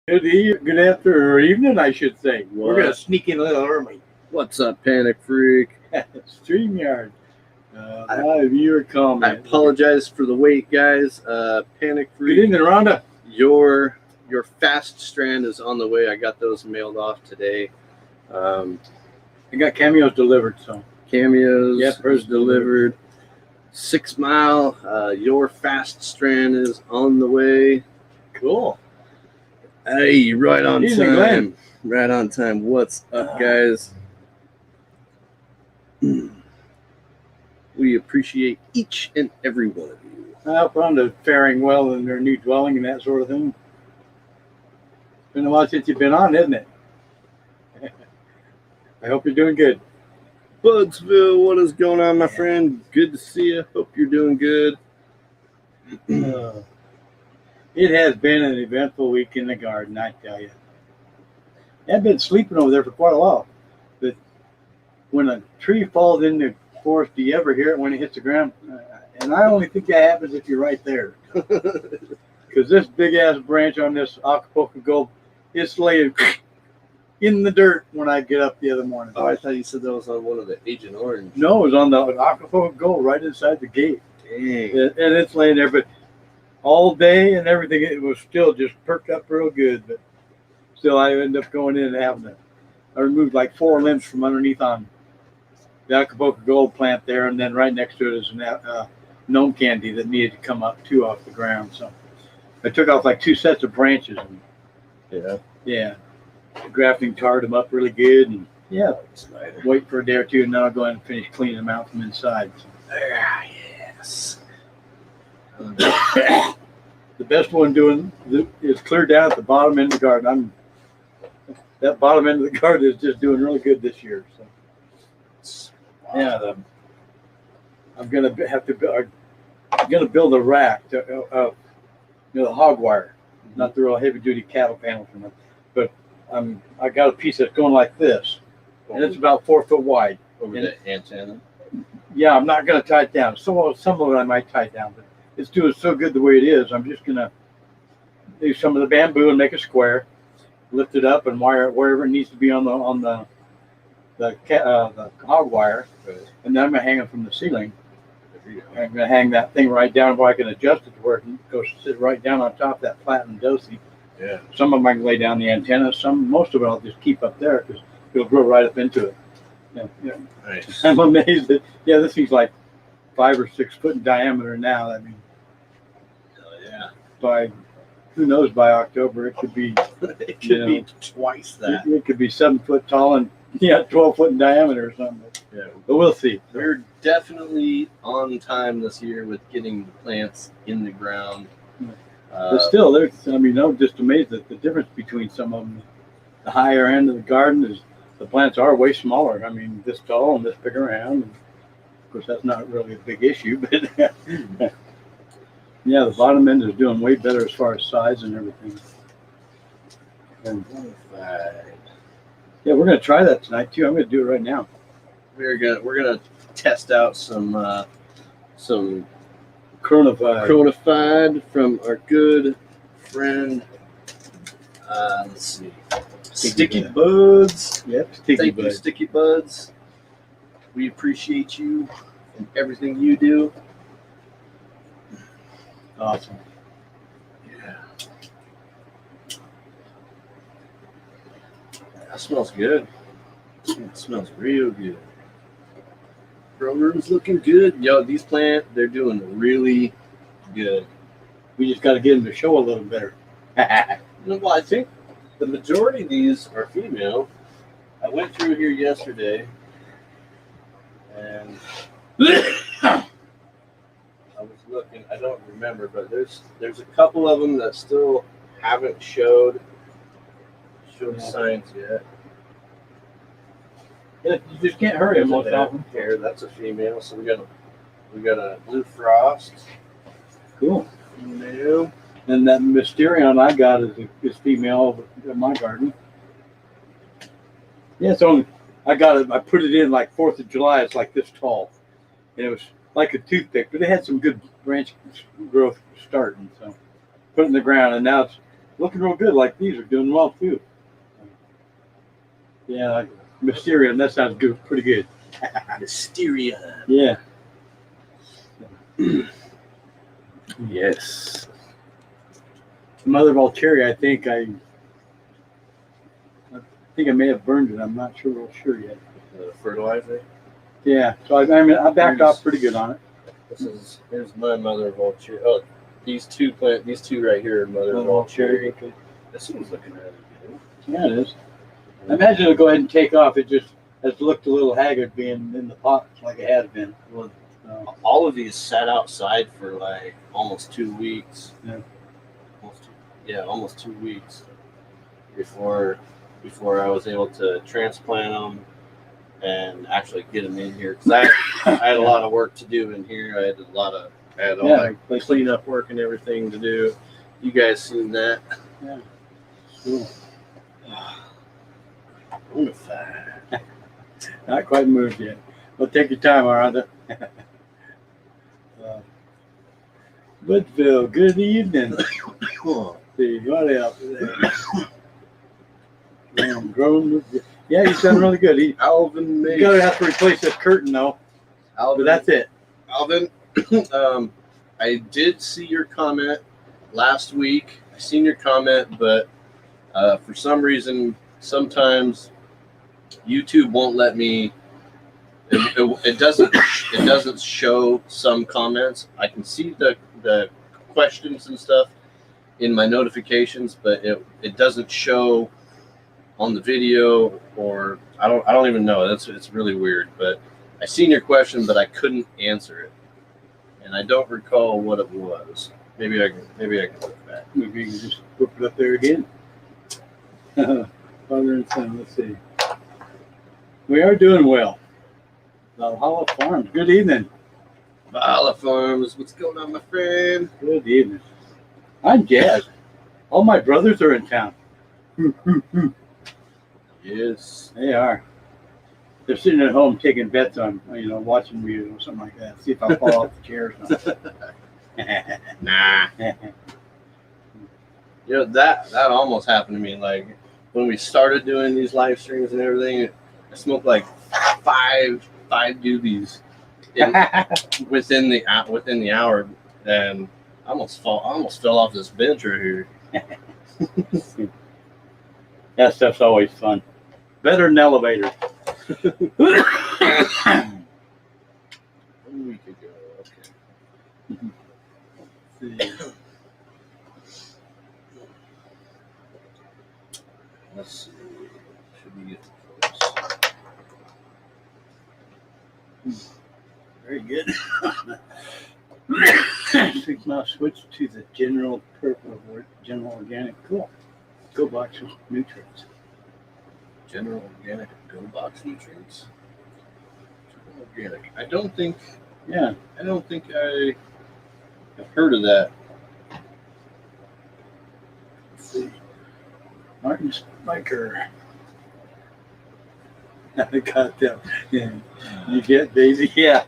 Good afternoon or evening, I should say. What? We're gonna sneak in a little early. What's up, Panic Freak? StreamYard. My viewer comment. I apologize for the wait, guys. Panic Freak. Good evening, Rhonda. Your fast strand is on the way. I got those mailed off today. I got cameos delivered, so. Cameos Yep, is delivered. 6 Mile. Your fast strand is on the way. Cool. Hey, right on Evening, time. Glenn. Right on time. What's up, guys? We appreciate each and every one of you. I hope Rhonda's faring well in their new dwelling and that sort of thing. Been a while since you've been on, isn't it? I hope you're doing good. Budsville, what is going on, my friend? Good to see you. Hope you're doing good. It has been an eventful week in the garden, I tell you. I've been sleeping over there for quite a while. But when a tree falls in the forest, do you ever hear it when it hits the ground? And I only think that happens if you're right there. Because this big-ass branch on this Acapulco Gold is laying in the dirt when I get up the other morning. Oh, I thought you said that was on one of the Agent Orange. No, it was on the Acapulco Gold right inside the gate. Dang. And it's laying there, but all day and everything, it was still just perked up real good. But still, I ended up going in and having it. I removed like 4 limbs from underneath on the Acapulco Gold plant there, and then right next to it is a Gnome Candy that needed to come up too off the ground. So I took off like 2 sets of branches. And, yeah. The grafting tarred them up really good, and wait for a day or two, and then I'll go ahead and finish cleaning them out from inside. So. Yes. The best one doing is clear down at the bottom end of the garden. That bottom end of the garden is just doing really good this year. So, yeah, I'm gonna build a rack to, the hog wire, not the real heavy duty cattle panel from it, but I got a piece that's going like this, and it's about 4 foot wide. Over the antenna. Yeah, I'm not gonna tie it down. Some of it I might tie down, but it's doing so good the way it is. I'm just gonna do some of the bamboo and make a square, lift it up and wire it wherever it needs to be on the hog wire, Right. and then I'm gonna hang it from the ceiling. I'm gonna hang that thing right down where I can adjust it to where it can go sit right down on top of that platinum dosi. Yeah. Some of them I can lay down the antenna. Most of it I'll just keep up there because it'll grow right up into it. Yeah. Nice. I'm amazed that this thing's like 5 or 6 foot in diameter now. I mean, by by October it could be It could be twice that. It could be 7 foot tall and 12 foot in diameter or something. Yeah. But we'll see. We're definitely on time this year with getting the plants in the ground. But still, I'm just amazed at the difference between some of them. The higher end of the garden is the plants are way smaller. I mean, this tall and this big around. And of course, that's not really a big issue, but yeah, the bottom end is doing way better as far as size and everything. And yeah, we're gonna try that tonight too. I'm gonna do it right now. We're gonna test out some Chronofied from our good friend. Let's see, Sticky Buds. Yep, Thank you, Sticky Buds. We appreciate you and everything you do. Awesome. Yeah. That smells good. It smells real good. Grow room's looking good. Yo, these plants, they're doing really good. We just got to get them to show a little better. Well, I think the majority of these are female. I went through here yesterday, and I was looking. I don't remember, but there's a couple of them that still haven't showed signs yet. Yeah, you just can't hurry them most often. Here, that's a female. So we got a blue frost. Cool. Female. And that Mysterion I got is female in my garden. Yeah, it's only I put it in like 4th of July. It's like this tall, and it was like a toothpick, but it had some good branch growth starting. So put it in the ground, and now it's looking real good. Like these are doing well too. Yeah, like Mysterium. That sounds good. Pretty good. Mysteria. Yeah. Yes. Mother of all cherry. I think I may have burned it. I'm not sure yet. The fertilizer. Yeah. So I backed off pretty good on it. Here's my mother of all cherry. Oh, these two right here are mother of all cherry. Okay. This one's looking really good. Yeah, it is. I imagine it'll go ahead and take off. It just has looked a little haggard being in the pot like it has been. Well, all of these sat outside for like almost 2 weeks. Yeah. Almost 2 weeks before I was able to transplant them and actually get them in here. Because I had a lot of work to do in here. I had all that cleanup work and everything to do. You guys seen that? Yeah. Cool. Not quite moved yet. Well, take your time, Aranda. Woodville, good evening. See, what else? Grown. Yeah, he's done really good. Alvin, He's gonna have to replace this curtain though. Alvin, But that's it. Alvin, I did see your comment last week. I seen your comment, but for some reason, sometimes YouTube won't let me. It doesn't show some comments. I can see the questions and stuff in my notifications, but it doesn't show on the video, or I don't even know. It's really weird. But I seen your question, but I couldn't answer it, and I don't recall what it was. Maybe I can look back. Maybe you can just whip it up there again. Father and son. Let's see. We are doing well. Valhalla Farms. Good evening. Valhalla Farms. What's going on, my friend? Good evening. I'm Jazz. All my brothers are in town. Yes. They are. They're sitting at home taking bets on, watching me or something like that. See if I fall off the chair or something. Nah. That almost happened to me. Like when we started doing these live streams and everything, I smoked like five doobies within the hour, and I almost fell off this bench right here. That stuff's always fun. Better than elevators. 1 week ago. Okay. Let's see. Should we get close? Very good. Now switch to the general organic. Cool. Go box with nutrients. General organic go box nutrients. General organic. I don't think I have heard of that. Let's see. Martin Spiker. I got them. Yeah. You get Daisy? Yeah.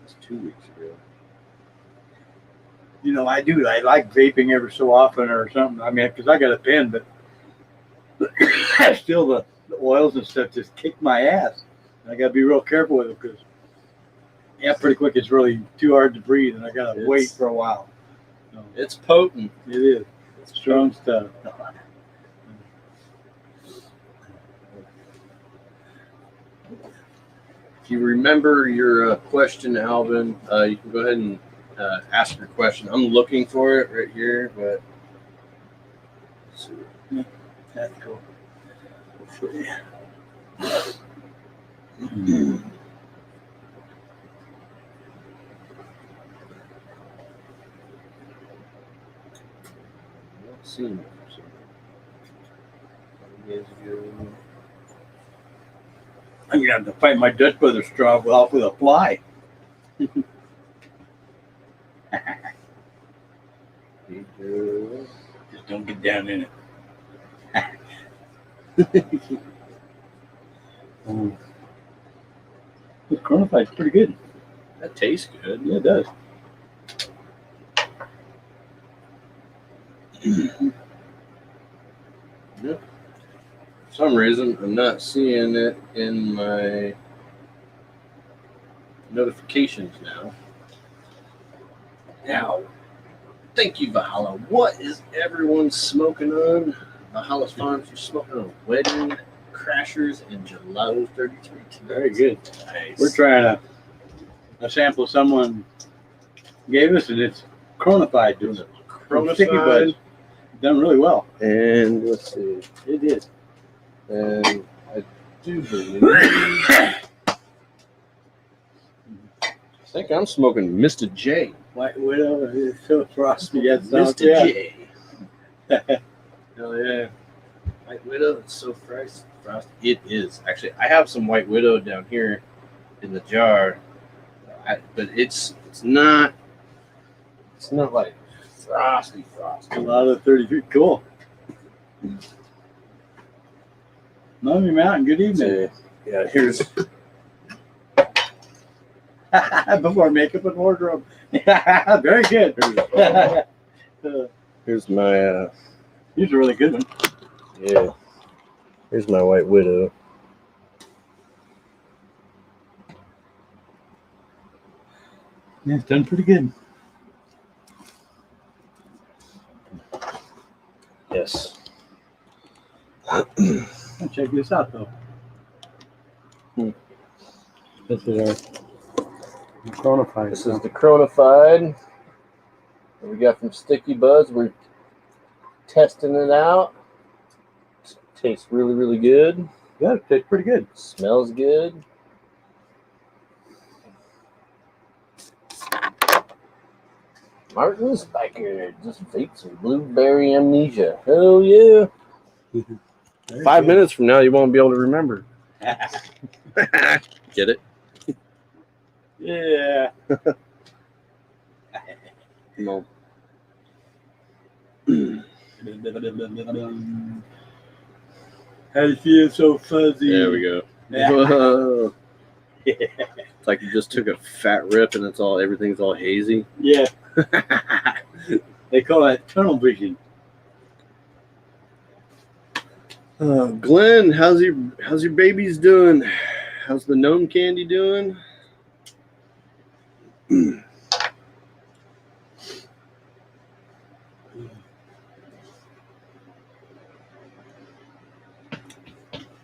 That's 2 weeks ago. I do. I like vaping every so often or something. I mean, because I got a pen, but still the oils and stuff just kick my ass. I got to be real careful with it because, pretty quick it's really too hard to breathe, and I got to wait for a while. So, it's potent. It is. It's strong stuff. If you remember your question, Alvin, you can go ahead and ask your question. I'm looking for it right here, but let's see. That's cool. Hopefully. Seen it. I'm gonna have to fight my Dutch brother straw off with a fly. Just don't get down in it. Cornified's pretty good. That tastes good. Yeah, it does. Yep. For some reason, I'm not seeing it in my notifications now. Now, thank you, Valhalla. What is everyone smoking on? Valhalla's Farms are smoking on Wedding Crashers and Gelato 33. Very good. Nice. We're trying a sample someone gave us, and it's Cornified. It's from Sticky Buds. Done really well. And let's see. It is. And I do believe. I think I'm smoking Mr. J. White Widow is so frosty. Yes, Mr. J. Hell yeah. White Widow, it's so frosty. It is. Actually, I have some White Widow down here in the jar. But it's not like frosty. A lot of 33. Cool. Gnome Mountain, good evening. Yeah, here's before makeup and wardrobe. Very good. here's my He's a really good one. yeah. Here's my White Widow. Yeah, it's done pretty good. Yes. Check this out though. This is our Cornified. This is the Cornified that we got from Sticky Buds. We're testing it out. Tastes really, really good. Yeah, it tastes pretty good. Smells good. Martin's back here just fakes some blueberry amnesia. Oh yeah. 5 minutes from now, you won't be able to remember. Get it? Yeah. No. How do you feel so fuzzy? There we go. Yeah. Whoa. It's like you just took a fat rip and everything's all hazy. Yeah. They call that tunnel vision. Glenn, how's your babies doing? How's the Gnome Candy doing?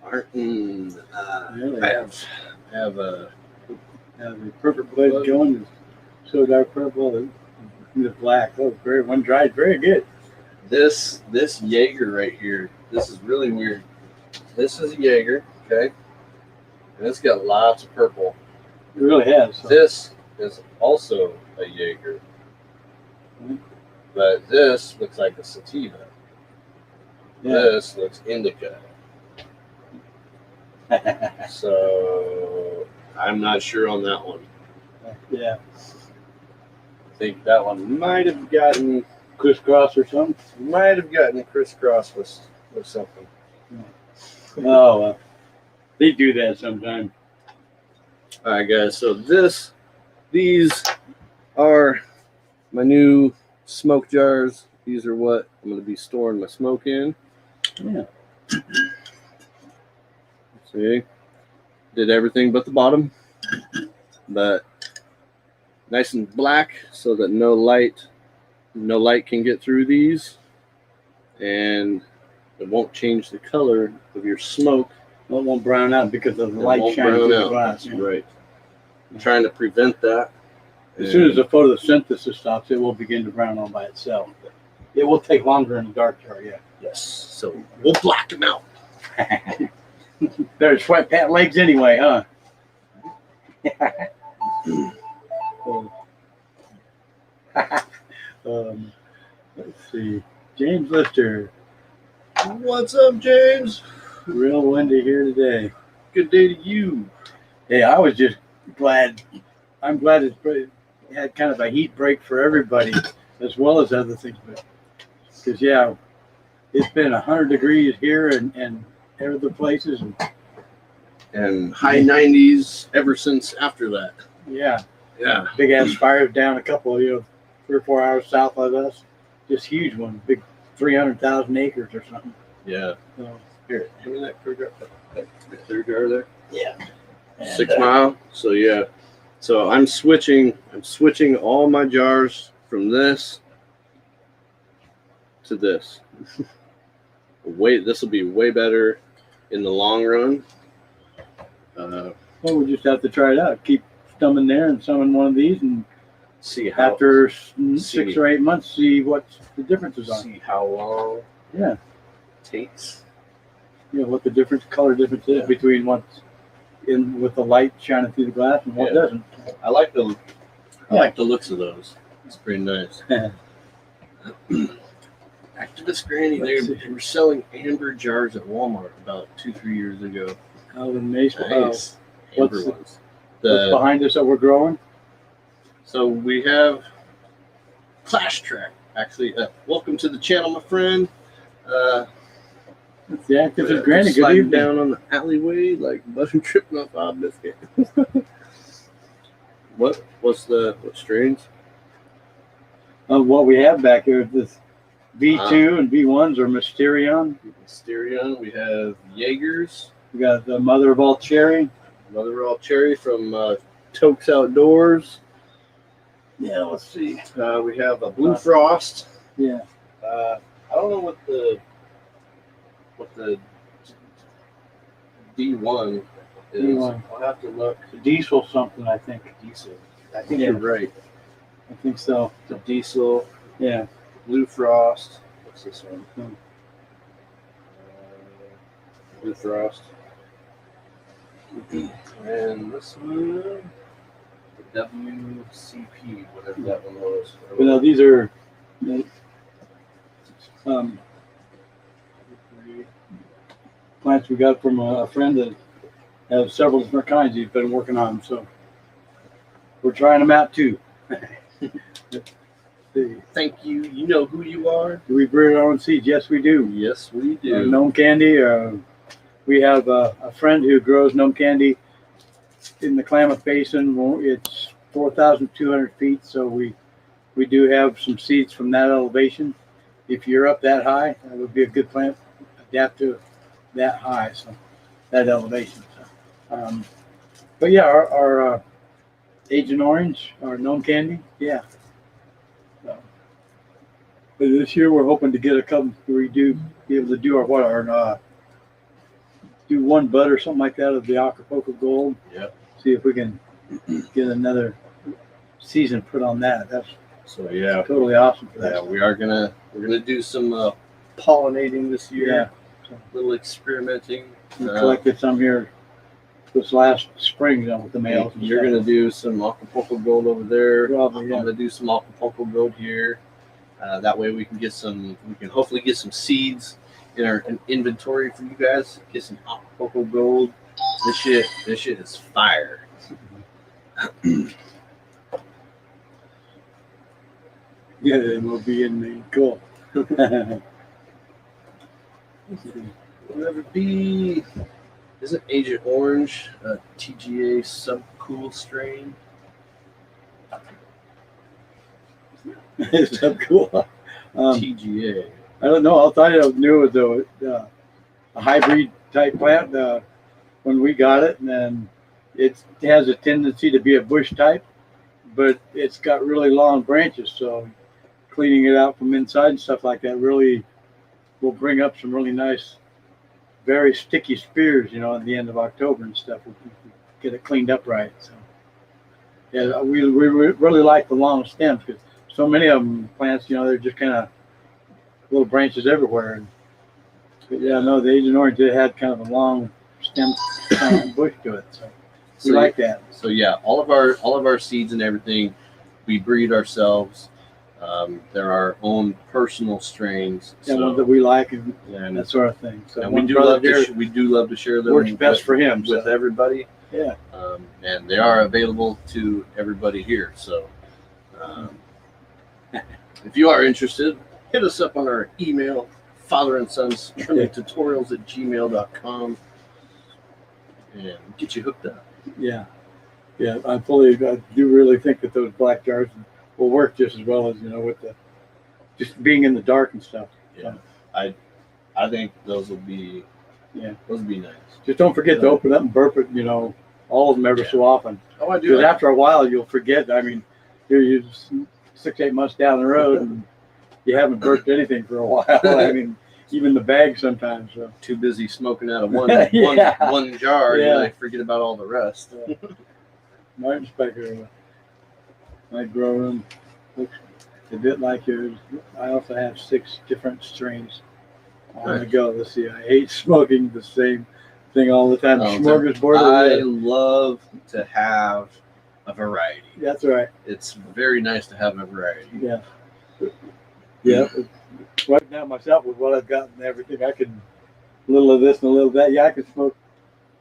Martin, Really? I have a the purple blade going is so dark purple and the black. Oh, very one dried, very good. this Jaeger right here. This is really weird. This is a Jaeger, okay, and it's got lots of purple. It really has. So. This is also a Jaeger, but this looks like a sativa. Yeah. This looks indica. So I'm not sure on that one. Yeah. I think that one might have gotten Crisscross or something. crisscross with something. Oh, well. They do that sometimes. All right, guys. So these are my new smoke jars. These are what I'm going to be storing my smoke in. Yeah. See, did everything but the bottom, but nice and black so that no light can get through these, and it won't change the color of your smoke. Well, it won't brown out because of the light shining through the glass. That's right. I'm trying to prevent that. As soon as the photosynthesis stops, it will begin to brown out by itself. But it will take longer in the dark jar, yeah. Yes. So we'll black them out. They're sweatpant legs anyway, huh? Let's see. James Lister. What's up, James? Real windy here today. Good day to you. Hey, I was just glad. I'm glad it had kind of a heat break for everybody, as well as other things. Because yeah, it's been 100 degrees here and other places, and and high 90s ever since after that. Yeah. Yeah. Big ass fires down a couple, 3 or 4 hours south of us. Just huge one, big 300,000 acres or something. Yeah. So, Here, hand me that clear jar, that clear jar there. yeah. 6 Mile. So yeah. So I'm switching all my jars from this to this. This will be way better in the long run. Well, we just have to try it out. Keep stumming there and summing one of these, and See how after 6 or 8 months, see what the differences are. see how long Yeah. it takes. What the color difference is between what's in with the light shining through the glass and what doesn't. I like the looks of those. It's pretty nice. Activist Granny, they were selling amber jars at Walmart about 2-3 years ago. Oh, the nice. Nice. Amber ones. What's behind us that we're growing? So we have Clash Track. Actually, welcome to the channel, my friend. It's the Activist Granny. Good Sliding evening. down on the alleyway like butter tripping off Bob Biscuit. What strains? What we have back here is this V2 and V1s are Mysterion. Mysterion. We have Jaegers. We got the Mother of All Cherry. Mother of All Cherry from Tokes Outdoors. Yeah, let's see. We have a Blue Frost. Yeah. I don't know what the D1 is. D1. I'll have to look. Diesel something, I think. Diesel. I think you're right. I think so. The Diesel. Yeah. Blue Frost. What's this one? Blue Frost. And this one, the WCP, whatever that one was. But no, these are plants we got from a friend that has several different kinds he's been working on. So we're trying them out too. Thank you. You know who you are. Do we breed our own seeds? Yes, we do. Yes, we do. Gnome Candy. We have a friend who grows Gnome Candy in the Klamath Basin. It's 4,200 feet, so we do have some seeds from that elevation. If you're up that high, that would be a good plant adapt to that high, so that elevation. So, but yeah, our Agent Orange, our Gnome Candy, yeah. So, but this year we're hoping to get a couple. We do be able to do our do one bud or something like that of the Acapulco Gold. Yep. See if we can get another season put on that. That's totally awesome for that. Yeah, we're gonna do some pollinating this year. Yeah. A little experimenting. We collected some here this last spring with the males. You're gonna do some Acapulco Gold over there. Probably, yeah. I'm gonna do some Acapulco Gold here. That way we can hopefully get some seeds in our inventory for you guys. Get some Acapulco Gold. This shit is fire. Yeah, they will be in the cool. Whatever be. Isn't Agent Orange a TGA subcool strain? It's so cool. TGA. I don't know. I thought I knew it was a hybrid type plant when we got it, and then it has a tendency to be a bush type, but it's got really long branches, so cleaning it out from inside and stuff like that really will bring up some really nice, very sticky spears, at the end of October and stuff. We can get it cleaned up right. So yeah, we really like the long stems because so many of them plants, they're just kind of little branches everywhere. And yeah, no, the Agent Orange, it had kind of a long stem kind of bush to it. So we like that. So yeah, all of our seeds and everything, we breed ourselves. They're our own personal strains. Yeah, ones that we like and that sort of thing. So and we do love to share them. Works best for him with everybody. Yeah. And they are available to everybody here. So if you are interested, hit us up on our email, fatherandsonstrimmingtutorials@gmail.com. and get you hooked up. Yeah. Yeah. I do really think that those black jars will work just as well as, with the just being in the dark and stuff. Yeah. So, I think those will be nice. Just don't forget to open up and burp it, all of them ever so often. Oh, I do. Because after a while you'll forget. I mean, you're 6-8 months down the road and you haven't burped anything for a while. I mean, even the bag sometimes. So. Too busy smoking out of one jar, you forget about all the rest. My inspector, my grow room looks a bit like yours. I also have 6 different strains on the go. Let's see, I hate smoking the same thing all the time. Smorgasbord. I love to have a variety. That's right. It's very nice to have a variety. Yeah. Yeah. Right now myself with what I've got and everything, I can a little of this and a little of that. Yeah, I could smoke.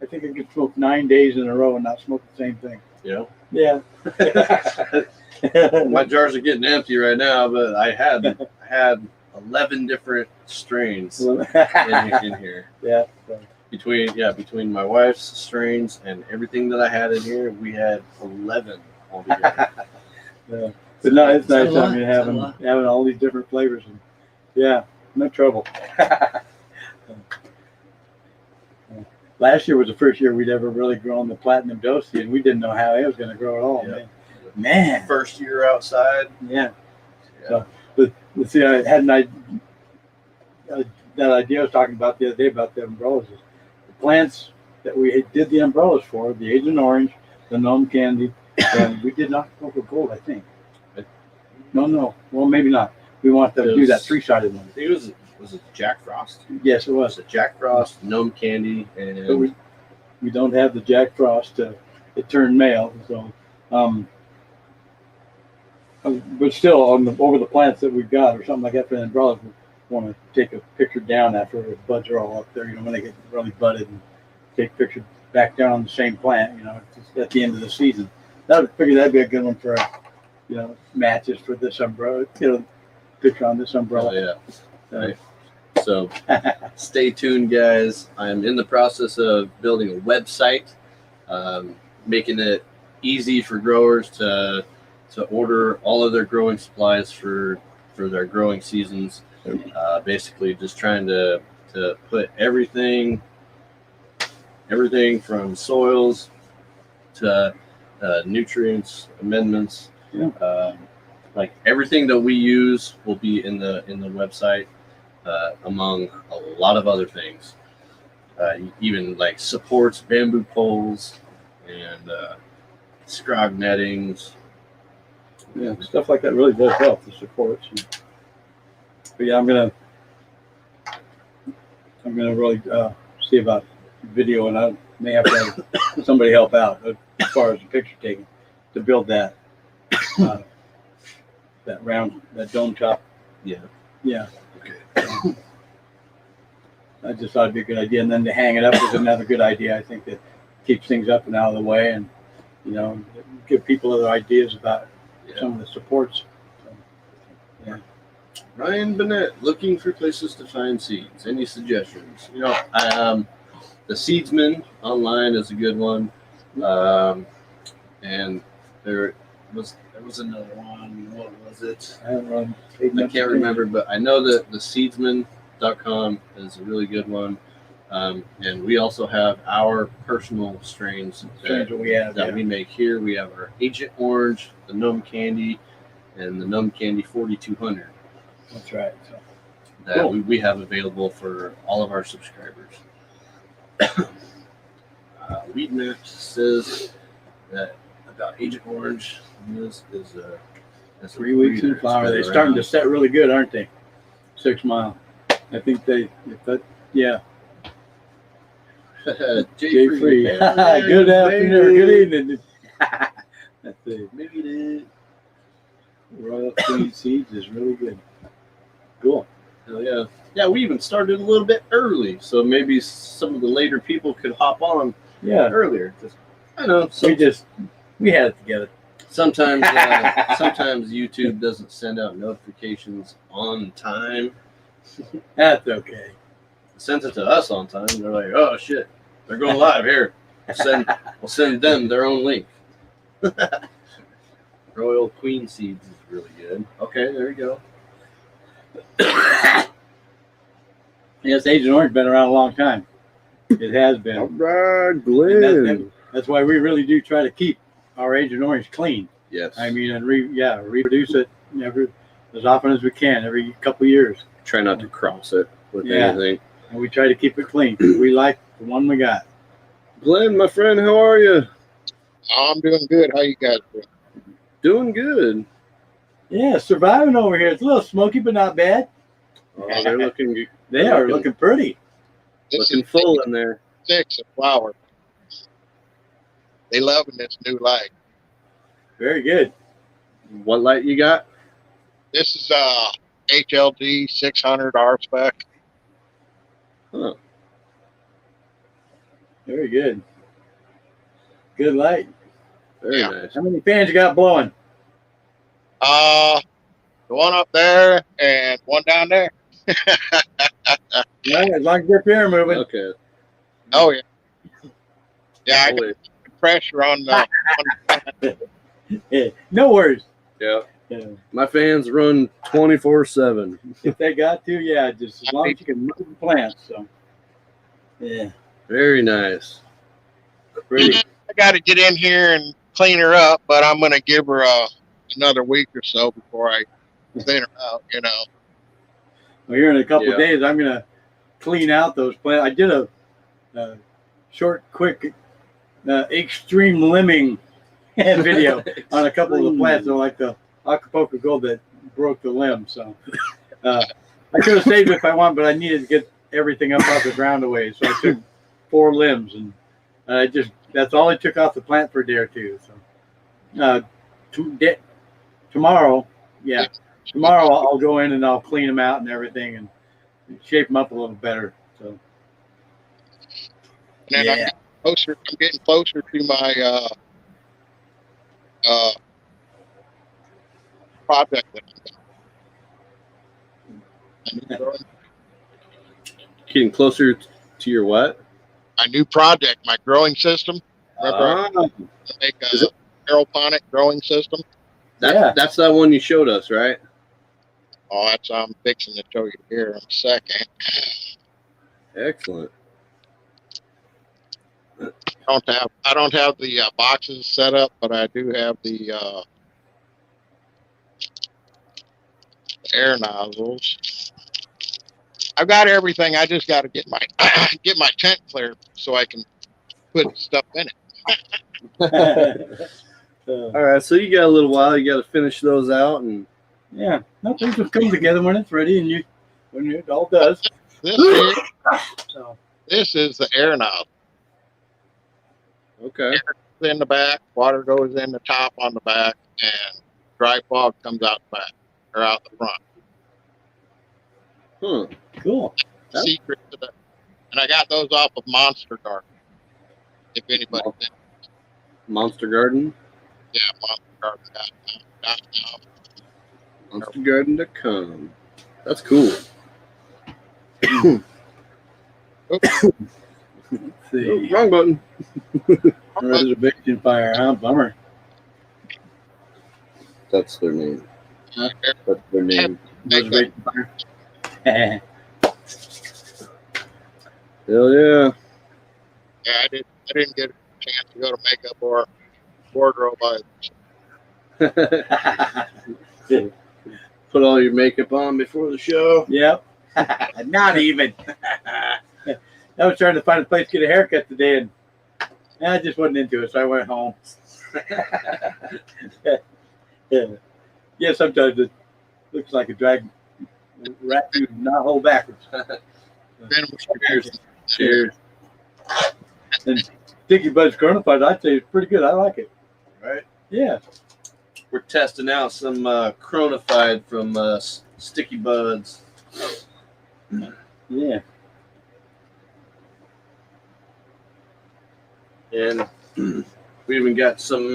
I think I could smoke 9 days in a row and not smoke the same thing. Yeah. Yeah. My jars are getting empty right now, but I had 11 different strains in here. Yeah. Between my wife's strains and everything that I had in here, we had 11 altogether. Yeah. But no, it's nice. I mean, having all these different flavors, and no trouble. Last year was the first year we'd ever really grown the platinum dosi, and we didn't know how it was going to grow at all. Yeah. Man, first year outside. Yeah. So, but let's see, I had that idea I was talking about the other day about the umbrellas. The plants that we did the umbrellas for, the Agent Orange, the Gnome Candy, and we did not go for gold, I think. No. Well, maybe not. We want to do that 3-sided one. I think it was it Jack Frost? Yes, it was. It Jack Frost, Gnome Candy, and but we don't have the Jack Frost. It turned male, so. But still, over the plants that we've got or something like that for the umbrellas, we want to take a picture down after the buds are all up there. When they get really budded, and take a picture back down on the same plant. At the end of the season. I figure that'd be a good one for, matches for this umbrella. Picture on this umbrella. Oh, yeah. Right. So stay tuned, guys. I'm in the process of building a website, making it easy for growers to order all of their growing supplies for their growing seasons. Basically, just trying to put everything from soils to nutrients, amendments. Yeah. Like everything that we use will be in the website, among a lot of other things, even like supports, bamboo poles, and scrog nettings. Yeah, stuff like that really does help, the supports. But yeah, I'm gonna really see about video, and I may have to have somebody help out as far as the picture taking to build that. That dome top. Yeah. Okay. I just thought it'd be a good idea, and then to hang it up is another good idea. I think that keeps things up and out of the way, and give people other ideas about some of the supports. So, yeah. Ryan Bennett, looking for places to find seeds. Any suggestions? The Seedsman online is a good one, and there was another one. What was it? I can't remember, but I know that the Seedsman.com is a really good one. And we also have our personal strains that we make here. We have our Agent Orange, the Gnome Candy, and the Gnome Candy 4200. That's right. So, that we have available for all of our subscribers. Weed Maps says that about Agent Orange is 3 weeks in flower. They're starting to set really good, aren't they? 6 Mile. I think yeah. Jay Free. Good afternoon. Good evening. That's it. Maybe the Royal Queen Seeds is really good. Cool. Hell yeah. Yeah, we even started a little bit early, so maybe some of the later people could hop on earlier. I know. We had it together. Sometimes YouTube doesn't send out notifications on time. That's okay. Sends it to us on time. They're like, oh shit, they're going live here. We'll send them their own link. Royal Queen Seeds is really good. Okay, there you go. Yes, Agent Orange been around a long time. It has been. All right, Glenn. That's why we really do try to keep our Agent Orange clean. Yes. I mean, and reproduce it as often as we can, every couple of years. Try not to cross it with anything. And we try to keep it clean. We like the one we got. Glenn, my friend, how are you? I'm doing good. How you guys doing? Doing good. Yeah, surviving over here. It's a little smoky, but not bad. Oh, they're looking good. They are looking pretty. This Looking is full in there. 6 of flower. They loving this new light. Very good. What light you got? This is HLD 600 R spec. Huh. Very good. Good light. Very Yeah. nice. How many fans you got blowing? The one up there and one down there. Yeah, as long as your pair moving. Okay. Oh yeah. Yeah, I Holy- got pressure on the. Yeah, no worries. Yeah. Yeah. My fans run 24/7. If they got to, yeah, just as long as you can move the plants. So, yeah, Very nice. pretty. I got to get in here and clean her up, but I'm gonna give her another week or so before I clean her out. You know. Well, here in a couple Yeah. of days, I'm gonna clean out those plants. I did a short, quick, extreme limbing video on a couple of the plants, so like the Acapulco Gold that broke the limb. So I could have saved it if I want, but I needed to get everything up off the ground away. So I took 4 limbs, and that's all I took off the plant for a day or two. So tomorrow, I'll go in and I'll clean them out and everything and shape them up a little better. So And then I'm getting closer to my project that I'm doing. Getting closer to your what? My new project, my growing system. Remember, I make Is a it- aeroponic growing system. That's that one you showed us, right? Oh, that's I'm fixing to show you here in a second. Excellent. I don't have the boxes set up, but I do have the air nozzles. I've got everything. I just got to get my tent cleared so I can put stuff in it. All right, so you got a little while. You got to finish those out, and yeah, no, things will come together when it's ready, and when it all does. So This is the air nozzle. okay. Air goes in the back, water goes in the top on the back, and dry fog comes out the back or out the front. Huh. cool. Yep. Secret to the, and I got those off of Monster Garden. If anybody did. Monster Garden. Yeah, monstergarden.com. Monstergarden.com. That's cool. Let's see. Oh, wrong button. Reservation fire, huh? Bummer. That's their name. Huh? That's their name. Reservation fire. Hell yeah. Yeah, I didn't get a chance to go to makeup or wardrobe. Put all your makeup on before the show. Yep. Not even. I was trying to find a place to get a haircut today, and I just wasn't into it, so I went home. Yeah, sometimes it looks like a drag rat you not hold backwards. Cheers. Cheers. And Sticky Bud's Coronafied, I'd say it's pretty good. I like it. Right. Yeah. We're testing out some Coronafied from Sticky Buds. Yeah. And we even got some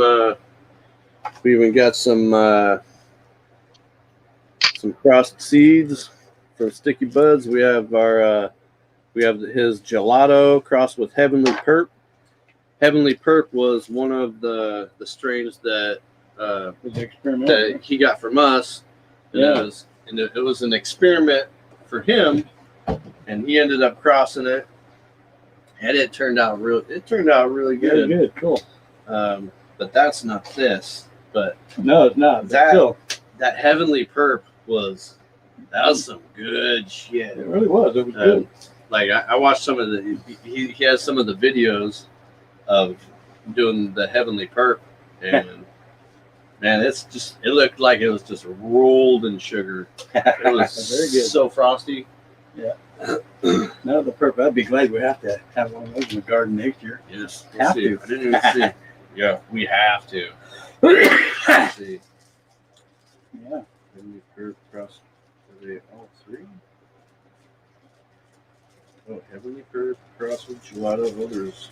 crossed seeds from Sticky Buds. We have his gelato crossed with Heavenly Perp, Heavenly Perp was one of the strains that It was experimental. that he got from us. And Yeah. it was an experiment for him, and he ended up crossing it, and it turned out really Very good. good. Cool. But that's not this. But No, it's not. But That- still, that Heavenly Perp was some good shit. it really was. It was Um, good. Like I watched some of the he has some of the videos of doing the Heavenly Perp, and man, it looked like it was just rolled in sugar. It was Very good. so frosty. No, the purple. I'd be glad we have to have one of those in the garden next year. Yes, Have see. to. I didn't even see. Yeah, we have to. Let's see. Yeah. Heavenly Perp cross. Are they all three? Oh, Heavenly Perp cross with gelato. Oh, there's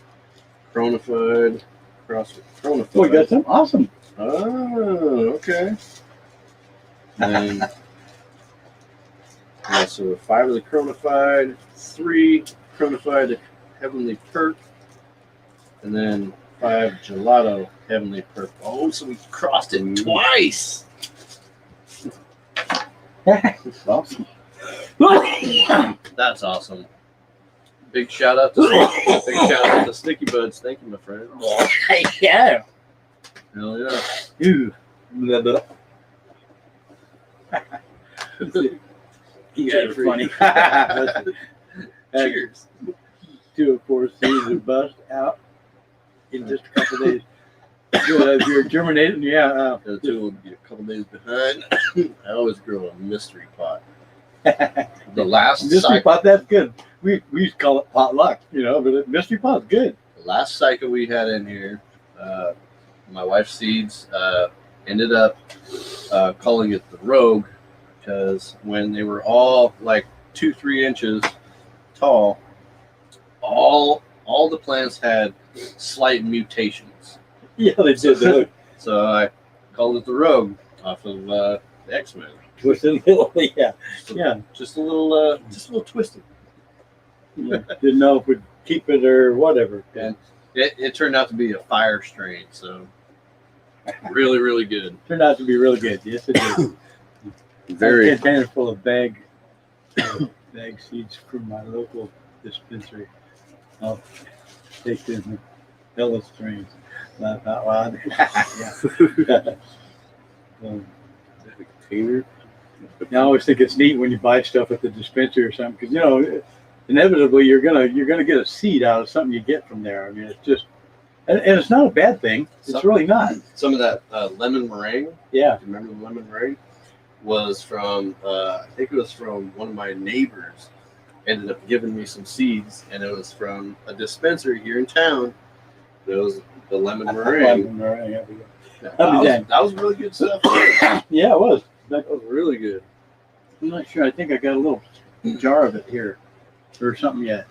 Chronified cross with Chronified. Oh, we got some awesome. Oh, okay. And yeah, so 5 of the Chronified, 3 Chronified Heavenly Perp, and then 5 Gelato Heavenly Perp. Oh, so we crossed it twice. Awesome. That's awesome. Big shout out to Sticky Buds. Thank you, my friend. Yeah. Hell yeah. Ooh. Blah, blah. You guys are funny. Cheers. 2 of 4 seeds are bust out in just a couple days. Good. If you're germinating, yeah. The 2 will be a couple days behind. I always grow a mystery pot. The last Mystery cycle, pot, that's good. We used to call it potluck, but a mystery pot's good. the last cycle we had in here, my wife's seeds ended up calling it the Rogue, because when they were all like 2-3 inches tall, all the plants had slight mutations. Yeah, they did. They So I called it the Rogue off of the X-Men. twisted little, yeah. Just a little twisted. Yeah. Didn't know if we'd keep it or whatever. And it turned out to be a fire strain, so really, really good. Turned out to be really good. Yes, it did. Very. A container full of bag seeds from my local dispensary. I'll take them Ellis strains. Laugh out loud. Yeah. Container. I always think it's neat when you buy stuff at the dispensary or something, because inevitably you're gonna get a seed out of something you get from there. I mean, it's just, and it's not a bad thing. It's really not. Some of that lemon meringue. Yeah. Do you remember the lemon meringue? Was from I think it was from one of my neighbors. Ended up giving me some seeds, and it was from a dispensary here in town. It was the lemon meringue. That was really good stuff. Yeah, it was. That was really good. I'm not sure. I think I got a little jar of it here or something yet.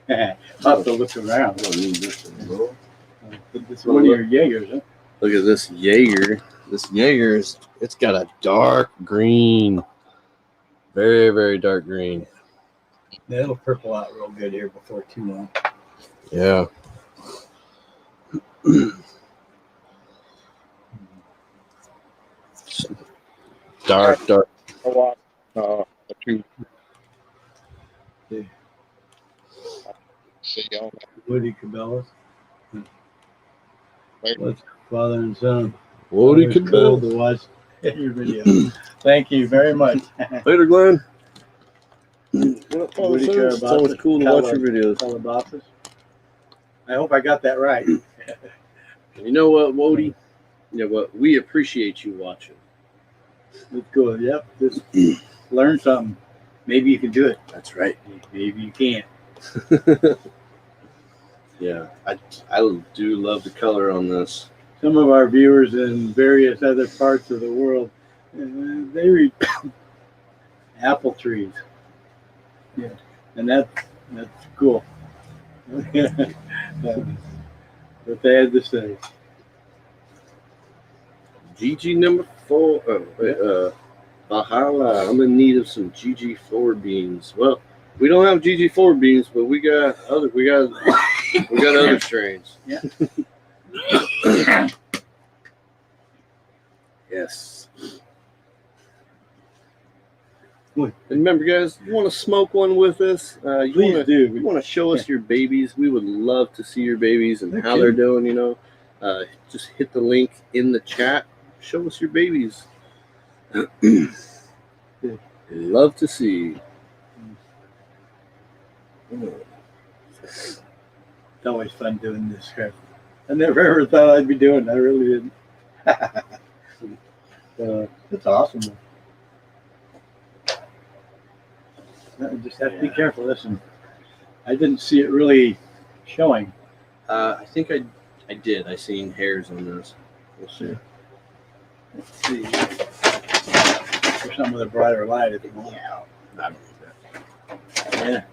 I'll have to look around. This is one of your Jaegers, huh? Look at this Jaeger. This Jaeger it's got a dark green. Very, very dark green. It'll purple out real good here before too long. Yeah. Dark. A lot. A few. Yeah. See y'all. Woody Cabela's. Later. Let's father and son. Woody Always cool to watch your video. Thank you very much. Later, Glenn. Woody It's always cool to watch your videos. Calabasas. I hope I got that right. You know what, Wody? You know what? We appreciate you watching. Let's go. Yep. Just learn something. Maybe you can do it. That's right. Maybe you can't. Yeah, I do love the color on this. Some of our viewers in various other parts of the world, they read apple trees. Yeah, and that's cool. What they had to say. GG number 4. Bahala. I'm in need of some GG4 beans. Well, we don't have GG4 beans, but we got We got other strains. Yeah. Yes. And remember, guys, you want to smoke one with us? Please do. You want to show us your babies? We would love to see your babies and how they're doing. Just hit the link in the chat. Show us your babies. Love to see. It's always fun doing this crap. I never ever thought I'd be doing it. I really didn't. It's awesome. You just have to be careful. Listen, I didn't see it really showing. I think I did. I seen hairs on this. We'll see. Let's see. There's some with a brighter light if you want. Yeah. I don't think that. Yeah.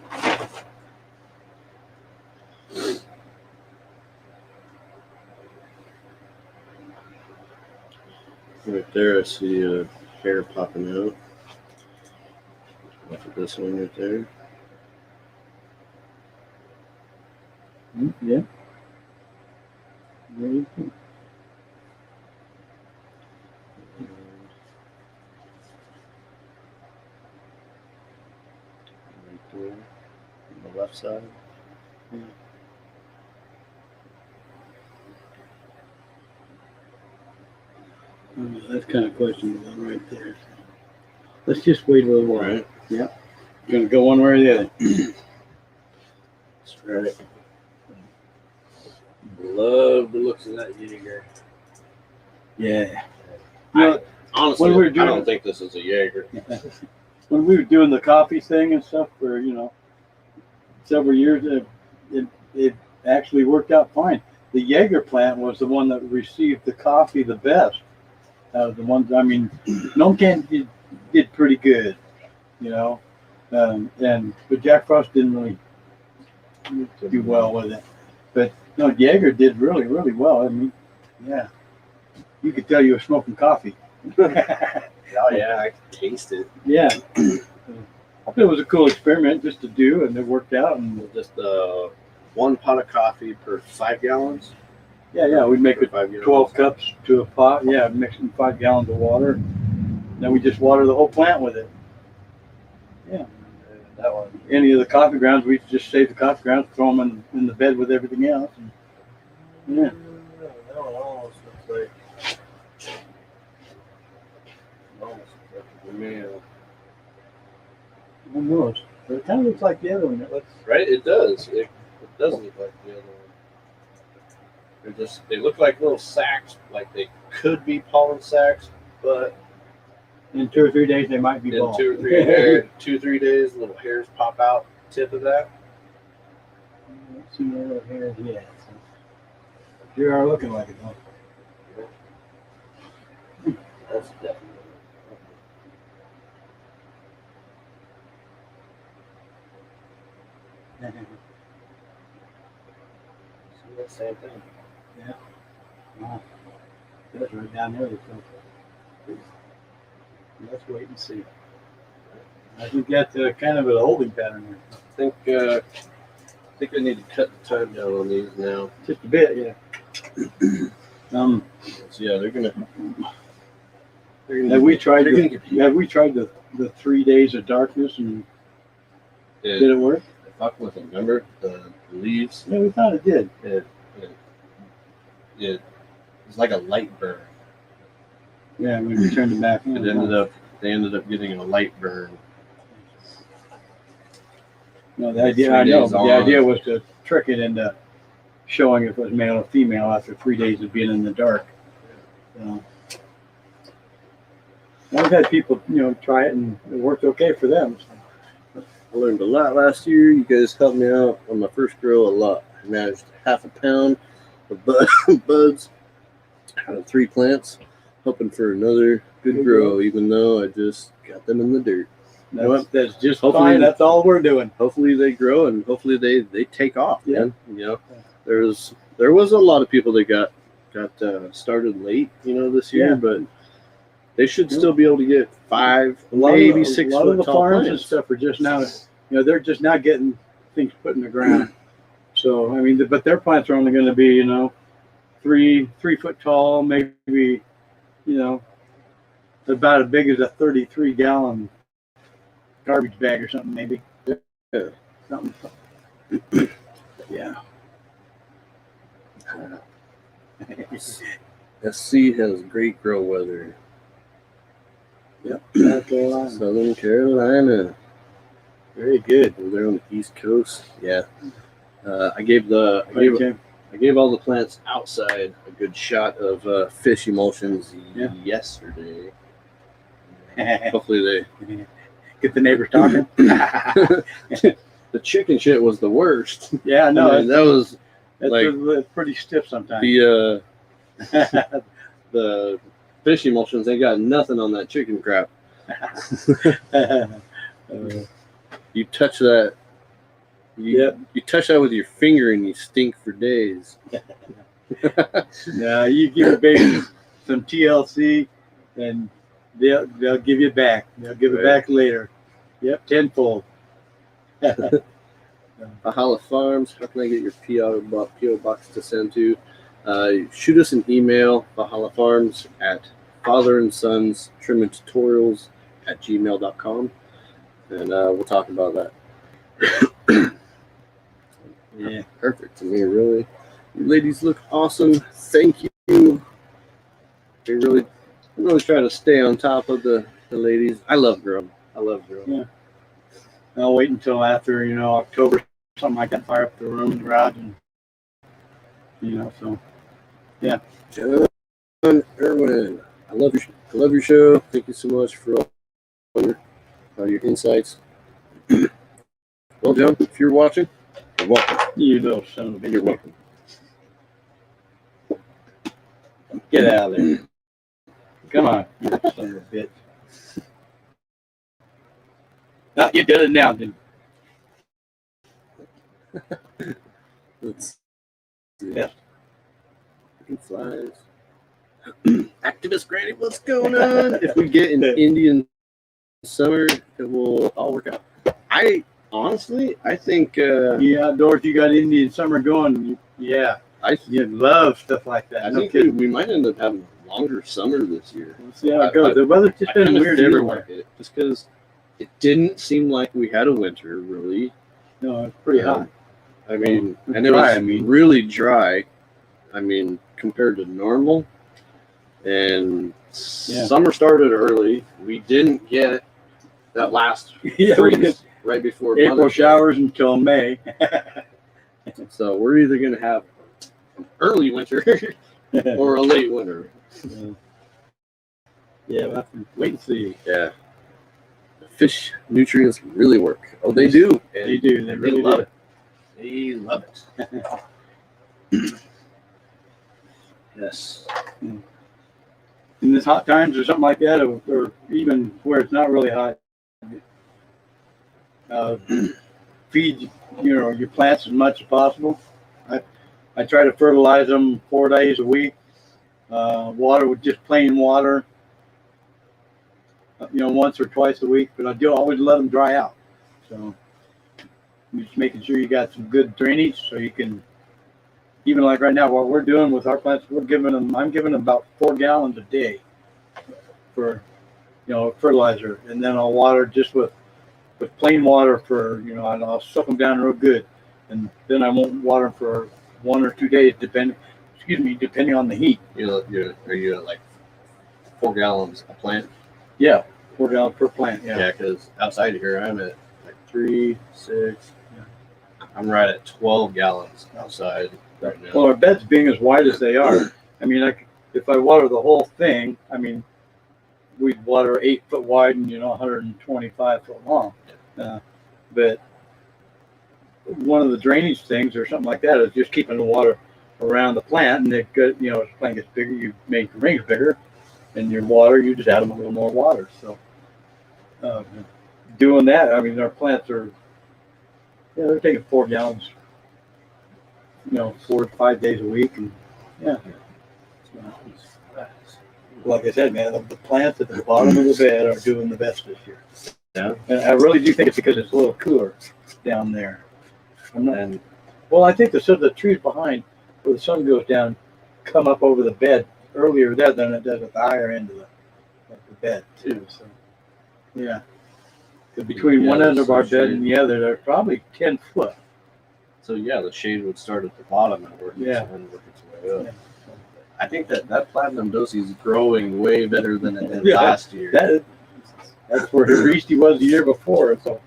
Right there, I see a hair popping out. Look at this one right there. Yeah. Very good. Right there on the left side. Yeah. That's kind of questionable right there. Let's just wait a little while. Right. Yep. Gonna go one way or the other. That's right. Love the looks of that Jaeger. Yeah. Honestly, when we were I doing don't think this is a Jaeger. When we were doing the coffee thing and stuff for, several years, it actually worked out fine. The Jaeger plant was the one that received the coffee the best. The ones, Gnome Candy did pretty good, but Jack Frost didn't really do well with it. But no, Jaeger did really, really well. Yeah, you could tell you were smoking coffee. Oh yeah, I can taste it. Yeah, it was a cool experiment just to do, and it worked out. And Just 1 pot of coffee per 5 gallons. yeah, we'd make it 5 gallons. 12 cups to a pot. Yeah, mixing 5 gallons of water. Then we just water the whole plant with it. Yeah. That one. Any of the coffee grounds, we just save the coffee grounds, throw them in the bed with everything else. And, yeah. That one almost looks like a meal. Almost. But it kind of looks like the other one. It looks, Right? It does. It does look like the other one. They look like little sacs, like they could be pollen sacs, but in 2 or 3 days, they might be in bald. 2 or 3 days, little hairs pop out tip of that. Let's see what other hairs he has. You are looking like it, huh? That's definitely. See that same thing. Wow. That's right down there. Let's wait and see. I think that's kind of a holding pattern here. I think I need to cut the time down on these now. Just a bit, yeah. So yeah, they're gonna. Have we tried They're gonna get the 3 days of darkness and did it work? Fuck with them. Remember the leaves? Yeah, we thought it did. It was like a light burn. Yeah, when we turned it back on. They ended up getting a light burn. No, the idea, I know, but the idea was to trick it into showing if it was male or female after 3 days of being in the dark. So, I've had people, try it and it worked okay for them. I learned a lot last year. You guys helped me out on my first grow a lot. I managed 1/2 pound of buds out of 3 plants, hoping for another good grow, even though I just got them in the dirt. That's just Hopefully- fine. That's all we're doing. Hopefully they grow and hopefully they take off. Yeah. Man. There was a lot of people that got started late, this year, Yeah. but they should still be able to get 5, A lot maybe of, 6 a lot foot of the tall farms and plants. stuff are just now, they're just now getting things put in the ground. So I mean, but their plants are only going to be, you know, 3 foot tall, maybe, you know, about as big as a 33-gallon garbage bag or something, maybe. Yeah. Something. Yeah. SC has great grow weather. Yep. South Carolina. Southern Carolina. Very good. We're there on the East Coast. Yeah. I gave all the plants outside a good shot of fish emulsions yesterday. Hopefully they Get the neighbors talking. the chicken shit was the worst. Yeah, no, I mean, that's pretty stiff sometimes. The fish emulsions, they got nothing on that chicken crap. You touch that. You touch that with your finger and you stink for days. No, you give your baby some TLC and they'll give you back. They'll give it back later. Yep, tenfold. Valhalla Farms, how can I get your PO box to send to? Shoot us an email, Valhalla Farms at fatherandSonsTrimmingTutorials@gmail.com, and we'll talk about that. Yeah, perfect to me, really. You ladies look awesome. Thank you. We really try to stay on top of the ladies. I love growing. Yeah. I'll wait until after, you know, October, something like that, fire up the room, garage, and, you know, so, yeah. John Irwin, I love your show. Thank you so much for all your insights. Well, John, if you're watching, you're welcome. You little son of a bitch. You're welcome. Get out of there. Come on, you son of a bitch. No, you did it now, didn't you? Let's see. Yeah. Flies. Activist Granny, what's going on? If we get an Indian summer, it will all work out. I think outdoors, you got Indian summer going. Yeah, you love stuff like that. I think we might end up having a longer summer this year. We'll see how it goes. The weather's just been weird everywhere. Just because it didn't seem like we had a winter, really. No, it's pretty hot. I mean, and it was really dry. I mean, compared to normal. And summer started early. We didn't get that last freeze right before April showers until May. So we're either going to have an early winter or a late winter. Yeah, we'll have to wait and see. Yeah. Fish nutrients really work. Oh, they do. And they do. They really love it. They love it. Yes. In this hot times or something like that, or even where it's not really hot, feed your plants as much as possible. I try to fertilize them 4 days a week. Water with just plain water. Once or twice a week, but I do always let them dry out. So I'm just making sure you got some good drainage, so you can, even like right now, what we're doing with our plants, I'm giving them about 4 gallons a day for, fertilizer, and then I'll water just with plain water for, and I'll soak them down real good, and then I won't water them for 1 or 2 days, depending on the heat. Are you at like 4 gallons a plant? Yeah, 4 gallons per plant. Yeah, because outside of here, I'm at like 3, 6. I'm right at 12 gallons outside right now. Well, our beds being as wide as they are, I mean, if I water the whole thing, I mean, we'd water 8 foot wide and 125 foot long. But one of the drainage things or something like that is just keeping the water around the plant, and as the plant gets bigger, you make the rings bigger, and your water, you just add them a little more water. So doing that, I mean, our plants are, they're taking 4 gallons, 4 to 5 days a week, and like I said, man, the plants at the bottom of the bed are doing the best this year. Yeah, and I really do think it's because it's a little cooler down there. Well, I think the trees behind where the sun goes down come up over the bed earlier there than it does at the higher end of the bed too. So yeah. 'Cause between one end of our bed and the other, they're probably 10 foot. So yeah, the shade would start at the bottom and work its way up. Yeah. I think that platinum dosi is growing way better than it did Yeah, last year. That's where Haristi was the year before. So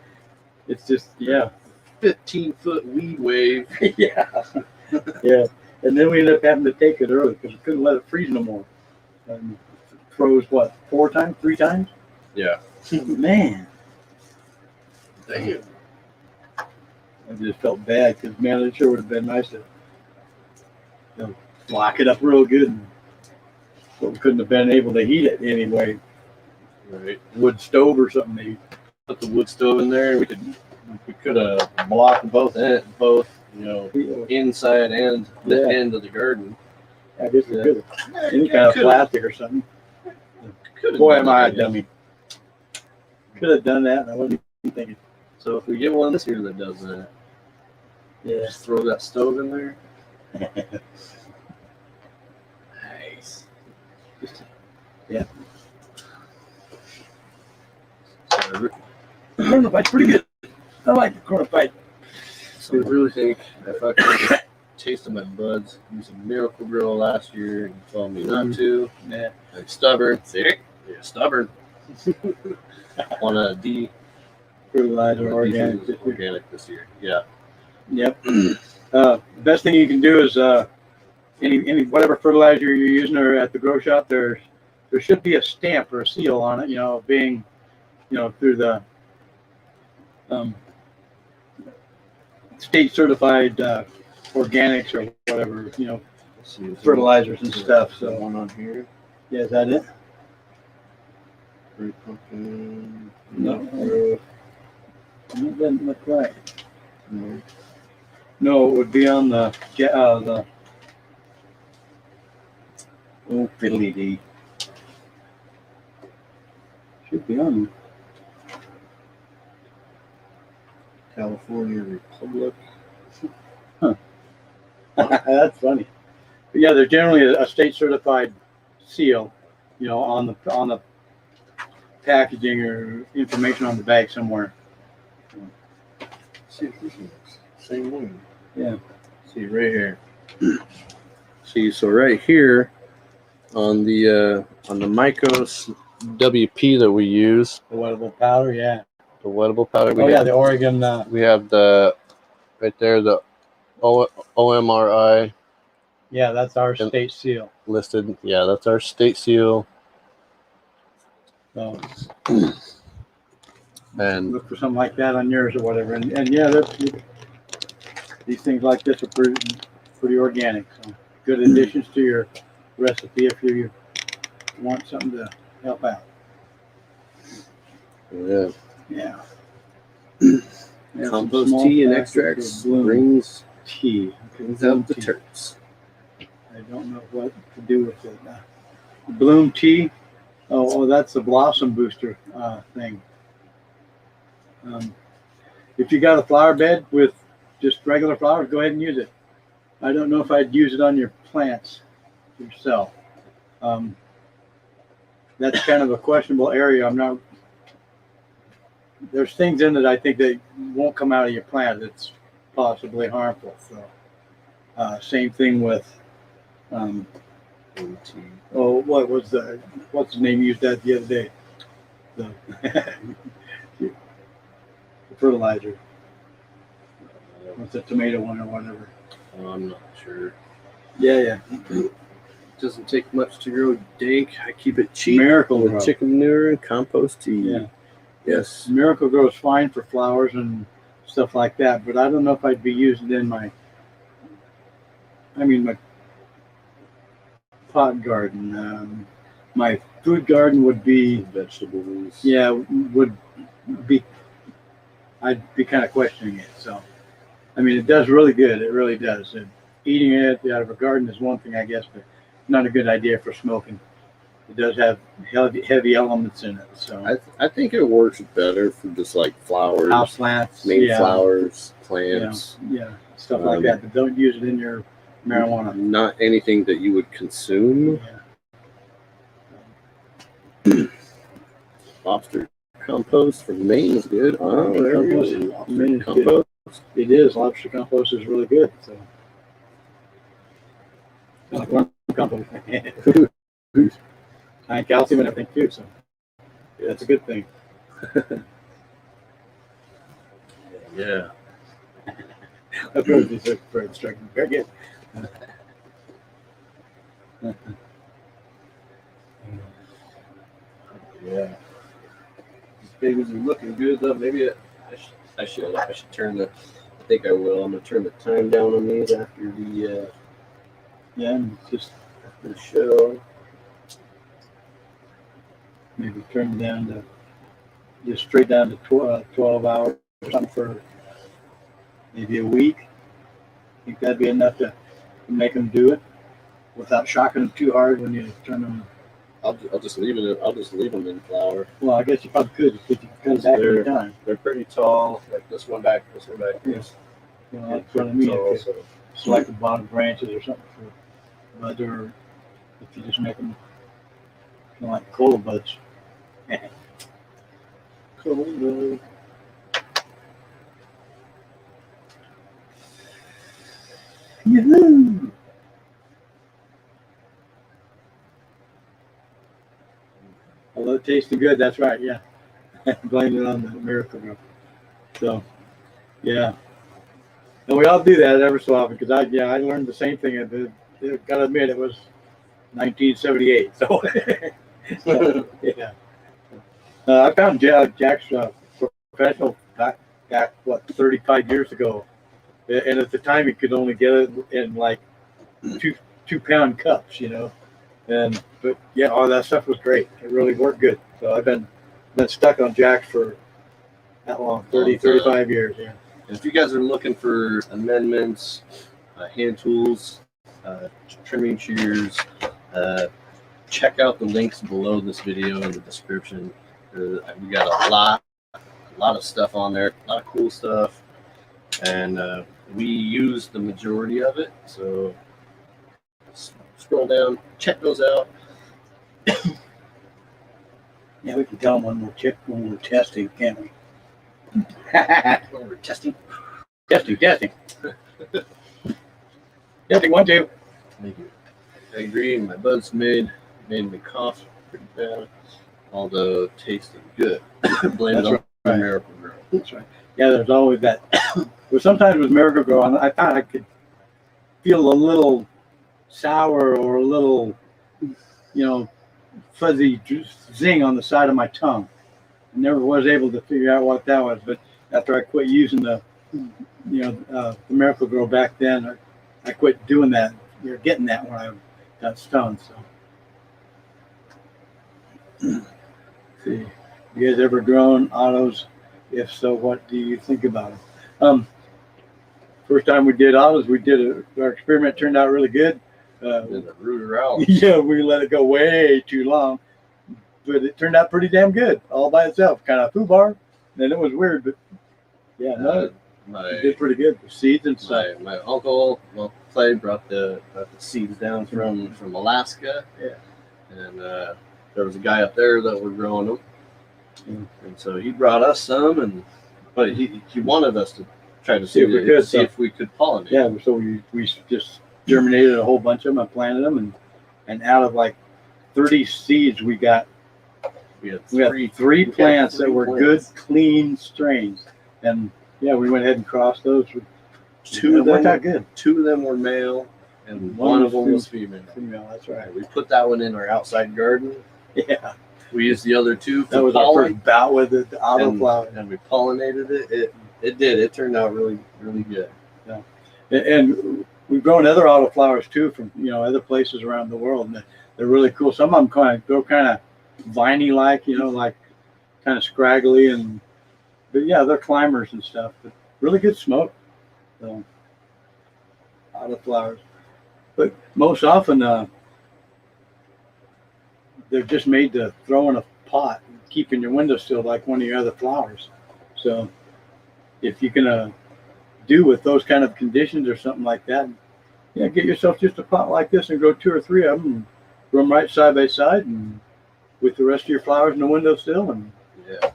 it's just 15-foot weed wave. yeah. Yeah. And then we ended up having to take it early because we couldn't let it freeze no more. And froze what, 3 times? Yeah. Man. Damn. I just felt bad because man, it sure would have been nice to lock it up real good. But we couldn't have been able to heat it anyway. Right. Wood stove or something maybe. Put the wood stove in there. We could have blocked both inside and the end of the garden. I guess we could have. Any kind of plastic or something. Boy, am I a dummy. Could have done that and I wasn't even thinking. So if we get one this year that does that, just throw that stove in there. Nice. Yeah. So Corn pie's pretty good. I like the corn pie. I really think if I could just taste of my buds, use a Miracle Grow last year and you told me not to. Yeah. I'm stubborn. See? You're stubborn. Want to Fertilizer organic this year. Yeah. Yep. The best thing you can do is any whatever fertilizer you're using or at the grow shop, there should be a stamp or a seal on it, being through the state certified organics or whatever, fertilizers and stuff. So one on here. Yeah, is that it? Fruit pumpkin. No. It doesn't look right. No. No, it would be on the Oh, fiddly dee. should be on California Republic. there. That's funny. But yeah, they're generally a state certified seal, on the packaging or information on the bag somewhere. See if this works. Same one. Yeah. See right here. See, so right here on the Mycos WP that we use, The wettable powder, yeah. the wettable powder. The Oregon. We have right there the OMRI Yeah, that's our state seal. listed. Yeah, that's our state seal. So And look for something like that on yours or whatever. And yeah, these things like this are pretty organic. So good additions to your recipe if you want something to help out. yeah, Yeah. compost tea and extracts brings tea. out the turps. I don't know what to do with it. Bloom tea. Oh, that's the blossom booster thing. If you got a flower bed with just regular flowers, go ahead and use it. I don't know if I'd use it on your plants yourself. That's kind of a questionable area. There's things in it I think that won't come out of your plant that's possibly harmful. So same thing with what's the name used that the other day? The fertilizer. What's the tomato one or whatever? I'm not sure. Yeah. Doesn't take much to grow dank. I keep it cheap. Miracle with Grow. chicken manure and compost tea. Yeah. Yes. Miracle Grow is fine for flowers and stuff like that, but I don't know if I'd be using it in my pot garden. My food garden would be Vegetables. yeah, would be I'd be kind of questioning it. So it does really good. It really does. And eating it out of a garden is one thing, I guess, but not a good idea for smoking. it does have heavy elements in it. So I think it works better for just like flowers, house plants, main yeah, flowers, plants. yeah, stuff like that. But don't use it in your marijuana. Not anything that you would consume. Yeah. Lobster compost from Maine is good. Oh, there we go. Compost from Maine is good. Compost. It is. Lobster compost is really good. So, like worm compost, high calcium and everything too. So, yeah, that's a good thing. Yeah. That's really just for instructing. Very good. Yeah. These babies are looking good though. Maybe I should turn the. I think I will. I'm gonna turn the time down on these after the Yeah, and just after the show. maybe turn it down to just straight down to 12 hours or something for maybe a week. I think that'd be enough to make them do it without shocking them too hard when you turn them. I'll just leave it. I'll just leave them in flower. Well, I guess you probably could if you can cut it back every time. They're pretty tall. Like this one back. Yes. You know, that's what I mean. Tall, If you select the bottom branches or something for bud, or if you just make them like cola buds. Cool. Yoo-hoo! Although it tasted good, that's right, yeah. Blame it on the Miracle Grow. So, yeah. And we all do that every so often because I learned the same thing. I gotta admit, it was 1978. So, yeah. I found Jack's professional back 35 years ago, and at the time you could only get it in like 2-pound cups, you know. But yeah, all that stuff was great. It really worked good. So I've been stuck on Jack's for that long, 35 years. Yeah. If you guys are looking for amendments, hand tools, trimming shears, check out the links below this video in the description. We got a lot of stuff on there, a lot of cool stuff, and we use the majority of it. So scroll down, check those out. Yeah, we can tell them when we're testing, can't we? When we're testing. Testing. Testing 1, 2. Thank you. I agree. My buds made me cough pretty bad, although tasted good. Blame it on right. Miracle Grow. That's right. Yeah, there's always that. But sometimes with Miracle Grow, I thought I could feel a little sour or a little, fuzzy zing on the side of my tongue. I never was able to figure out what that was, but after I quit using the Miracle Grow back then, I quit doing that. You're getting that when I got stoned. So, see, you guys ever grown autos? If so, what do you think about them? First time we did autos, our experiment turned out really good. The rooter out. Yeah, we let it go way too long, but it turned out pretty damn good all by itself. Kind of foobar, and it was weird, but yeah, no, it did pretty good. The seeds and stuff. My uncle, Clay, brought the seeds down from Alaska. Yeah, and there was a guy up there that were growing them, and so he brought us some, but he wanted us to try to see if we could pollinate. Yeah, so we just germinated a whole bunch of them. I planted them, and out of like 30 seeds, we had three plants that were good, clean strains, and yeah, we went ahead and crossed those. Two of them worked out good. 2 of them were male, and one of them was female. Female, that's right. We put that one in our outside garden. Yeah, we used the other 2. That was our first bout with the autoflower, and we pollinated it. It turned out really, really good. Yeah, and we've grown other autoflowers too from other places around the world, and they're really cool. Some of them they're kind of viney like, like kind of scraggly, but yeah, they're climbers and stuff. But really good smoke. So, autoflowers, but most often they're just made to throw in a pot and keep in your windowsill like one of your other flowers. So if you can do with those kind of conditions or something like that, yeah, get yourself just a pot like this and grow 2 or 3 of them and grow them right side by side and with the rest of your flowers in the windowsill. And Yeah.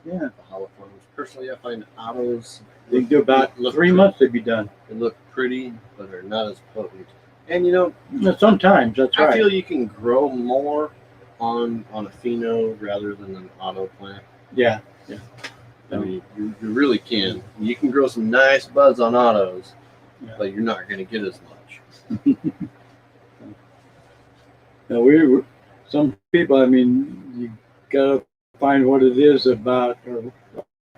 yeah, The hollow farms. Personally, I find autos. they can do about look 3 months they'd be done. They look pretty, but they're not as potent. And you know, Sometimes that's I right. feel you can grow more on a pheno rather than an auto plant. Yeah. I mean, you really can. You can grow some nice buds on autos, Yeah. but you're not going to get as much. Now some people. I mean, you gotta find what it is about a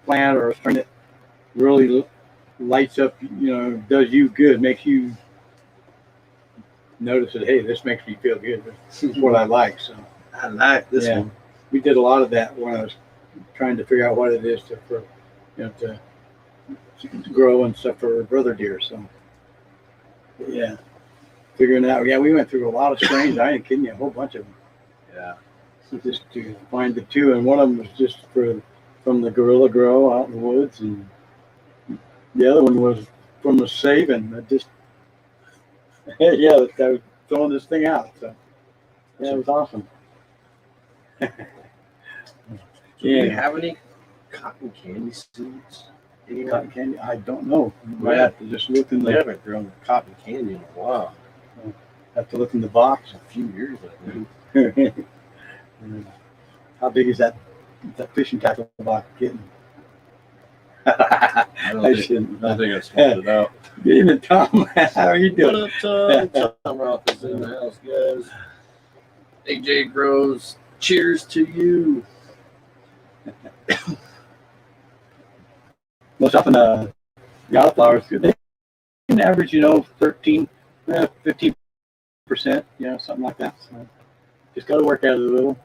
plant or a strain that really lights up. Does you good, makes you notice that. Hey, this makes me feel good. This is what I like. So I like this Yeah. one. we did a lot of that when I was trying to figure out what it is to grow and stuff for brother deer. So yeah, figuring out. Yeah, we went through a lot of strains. I ain't kidding you, a whole bunch of them. Yeah. Just to find the 2, and one of them was just from the Gorilla Grow out in the woods, and the other one was from the Savin. I just yeah, I was throwing this thing out. So yeah, it was awesome. Do you have any cotton candy seeds? Any Cotton candy? I don't know. I have to just look in We the. haven't grown cotton candy in a while. Have to look in the box. A few years, I think. How big is that fishing tackle box getting? I I shouldn't. I think I smoked it out. Good evening, Tom. How are you doing? What up, Tom? Tom Roth is in the house, guys. AJ Grows, cheers to you. Most often, the autoflowers, they can average, 13, 15%, something like that. So just got to work at it a little.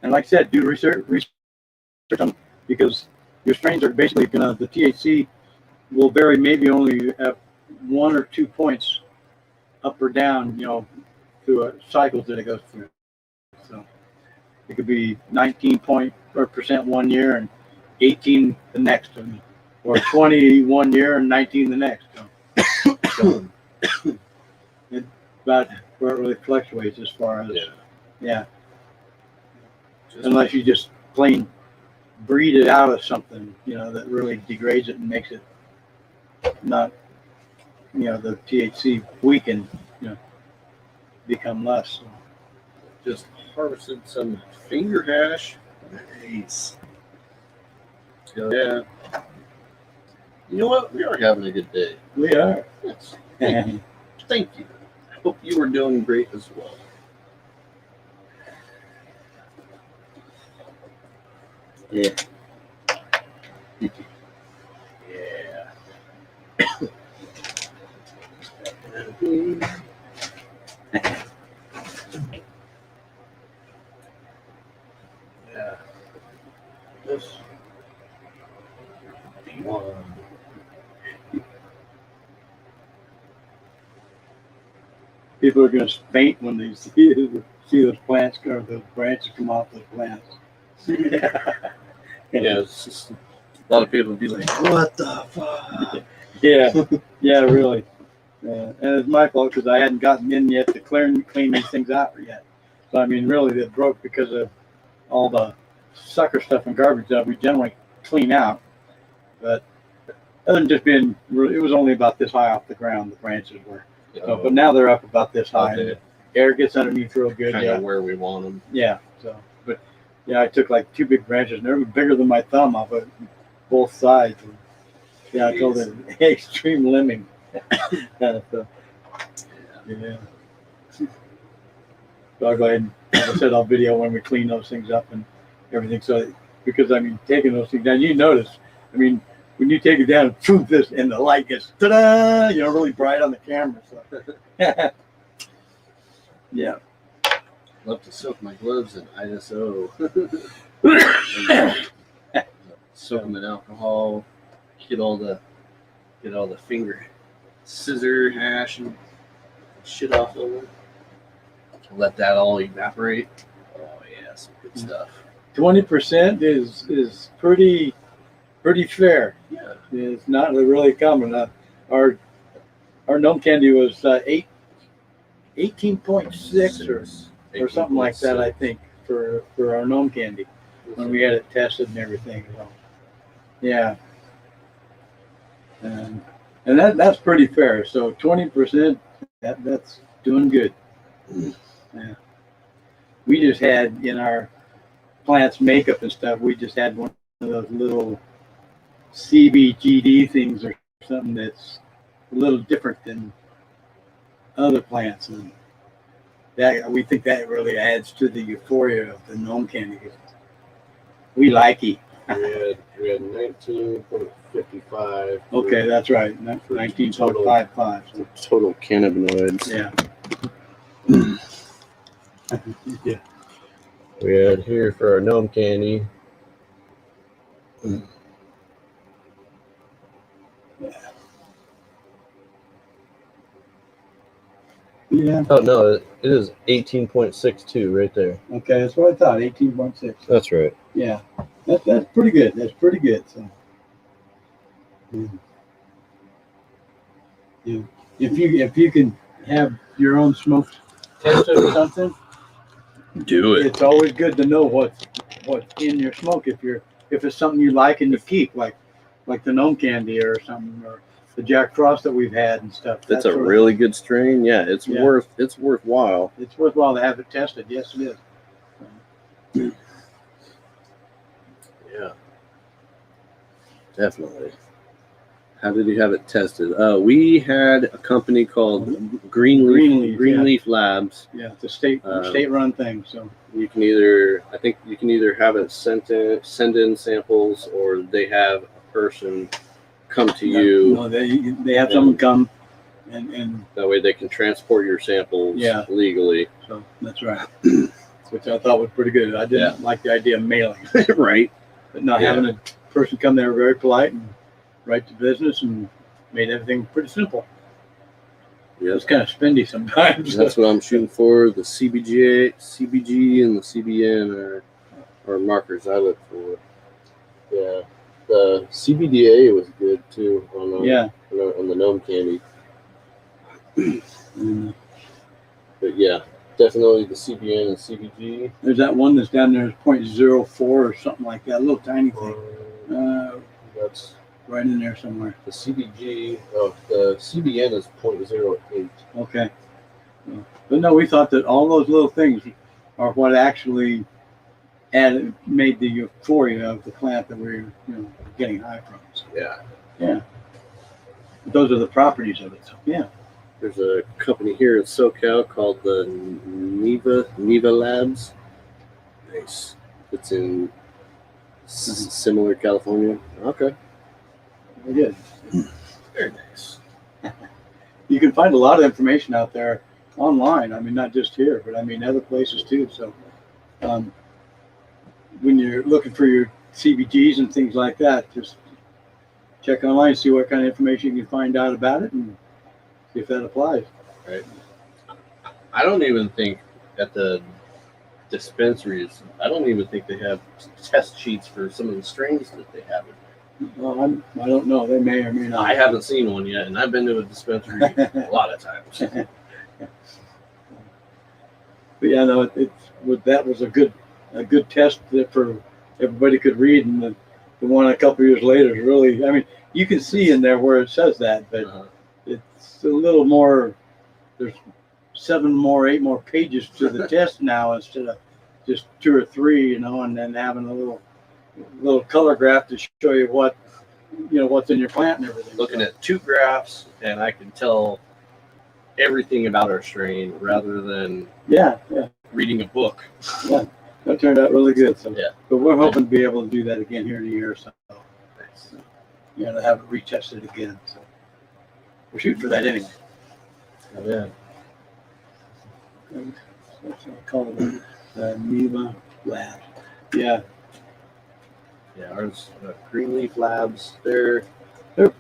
And like I said, do research on them, because your strains are basically the THC will vary maybe only at 1 or 2 points up or down, through cycles that it goes through. So it could be 19% 1 year and 18 the next, or 20 1 year and 19 the next. So it's about where it really fluctuates as far as yeah. Unless you just plain breed it out of something, that really degrades it and makes it not, the THC weaken, become less. So. Just harvested some finger hash. Nice. Yeah. You know what? We are having a good day. We are. Yes. Thank you. I hope you are doing great as well. Yeah. Yeah. This one. People are going to faint when they see those plants or those branches come off those plants. Yeah, it's just, a lot of people would be like, "What the fuck?" Yeah, really. And it's my fault because I hadn't gotten in yet to clean these things out yet. So I mean, really, they broke because of all the sucker stuff and garbage that we generally clean out. But other than just being, it was only about this high off the ground. The branches were. So, but now they're up about this high. Okay. Air gets underneath real good. Kind of where we want them. Yeah. So, but yeah, I took like 2 big branches, and they were bigger than my thumb off of both sides. And, yeah, I called it extreme limbing. So, yeah. So I'll go ahead and, like I said, I'll video when we clean those things up and everything. So, because I mean, taking those things down, you notice, I mean, when you take it down, poof, this, and the light gets, ta-da, really bright on the camera. So, yeah. Love to soak my gloves in ISO. Soak them in alcohol. Get all the finger scissor hash and shit off of them. let that all evaporate. Oh yeah, some good stuff. 20% is pretty fair. Yeah. It's not really common. Our Gnome Candy was 18.6 or something like that, I think, for our Gnome Candy when we had it tested and everything. So, yeah, and that's pretty fair. So 20%, that's doing good. Yeah. We just had in our plants makeup and stuff. We just had one of those little CBGD things or something that's a little different than other plants, and that we think that really adds to the euphoria of the Gnome Candy. We like it. We had 19.55. Okay, that's right. 19.55. Total cannabinoids. Yeah. Yeah. We had here for our Gnome Candy. Yeah. Oh no, it is 18.62 right there. Okay, that's what I thought. 18.6. That's right. Yeah. That's pretty good. That's pretty good. So. Yeah. If you can have your own smoke tested or something, Do it. it's always good to know what's in your smoke if it's something you like and you keep, like the Gnome Candy or something, or the Jack Frost that we've had and stuff. That's a really good strain. Yeah, it's worthwhile. It's worthwhile to have it tested. Yes, it is. Yeah, definitely. How did you have it tested? We had a company called Greenleaf Labs. Yeah, it's a state-run thing. So you can either have it send in samples, or they have a person come to you. No, they have someone come and that way they can transport your samples legally. So that's right. Which I thought was pretty good. I didn't like the idea of mailing. Right. But not having a person come there very polite and right to business and made everything pretty simple. Yeah. It's kind of spendy sometimes. That's what I'm shooting for. The CBG and the CBN are markers I look for. Yeah. The CBDA was good too on the Gnome Candy. But yeah, definitely the CBN and CBG. There's that one that's down there, 0.04 or something like that, a little tiny thing. That's right in there somewhere. The CBG, the CBN is 0.08. Okay. But no, we thought that all those little things are what actually made the euphoria of the plant that we're getting high from. So, yeah. Those are the properties of it. So yeah. There's a company here in SoCal called the Neva Labs. Nice. It's in similar California. Okay. Very good. Very nice. You can find a lot of information out there online. I mean, not just here, but I mean other places too. So when you're looking for your CBGs and things like that, just check online, see what kind of information you can find out about it, and see if that applies. Right. I don't even think at the dispensaries, I don't even think they have test sheets for some of the strains that they have in there. Well, I don't know. They may or may not. I haven't seen one yet, and I've been to a dispensary a lot of times. But yeah, no, that was a good test that for everybody could read, and the one a couple years later is really. I mean, you can see in there where it says that, but it's a little more. There's 8 more pages to the test now instead of just 2 or 3, and then having a little color graph to show you what's in your plant and everything. Looking at 2 graphs, and I can tell everything about our strain rather than reading a book. Yeah, that turned out really good. So yeah, but we're hoping to be able to do that again here in a year or so. Nice. To have it retested again. So we're shooting for that anyway. Oh, yeah. That's what I call it. Neva Lab. Yeah. Yeah, ours, Greenleaf Labs, they're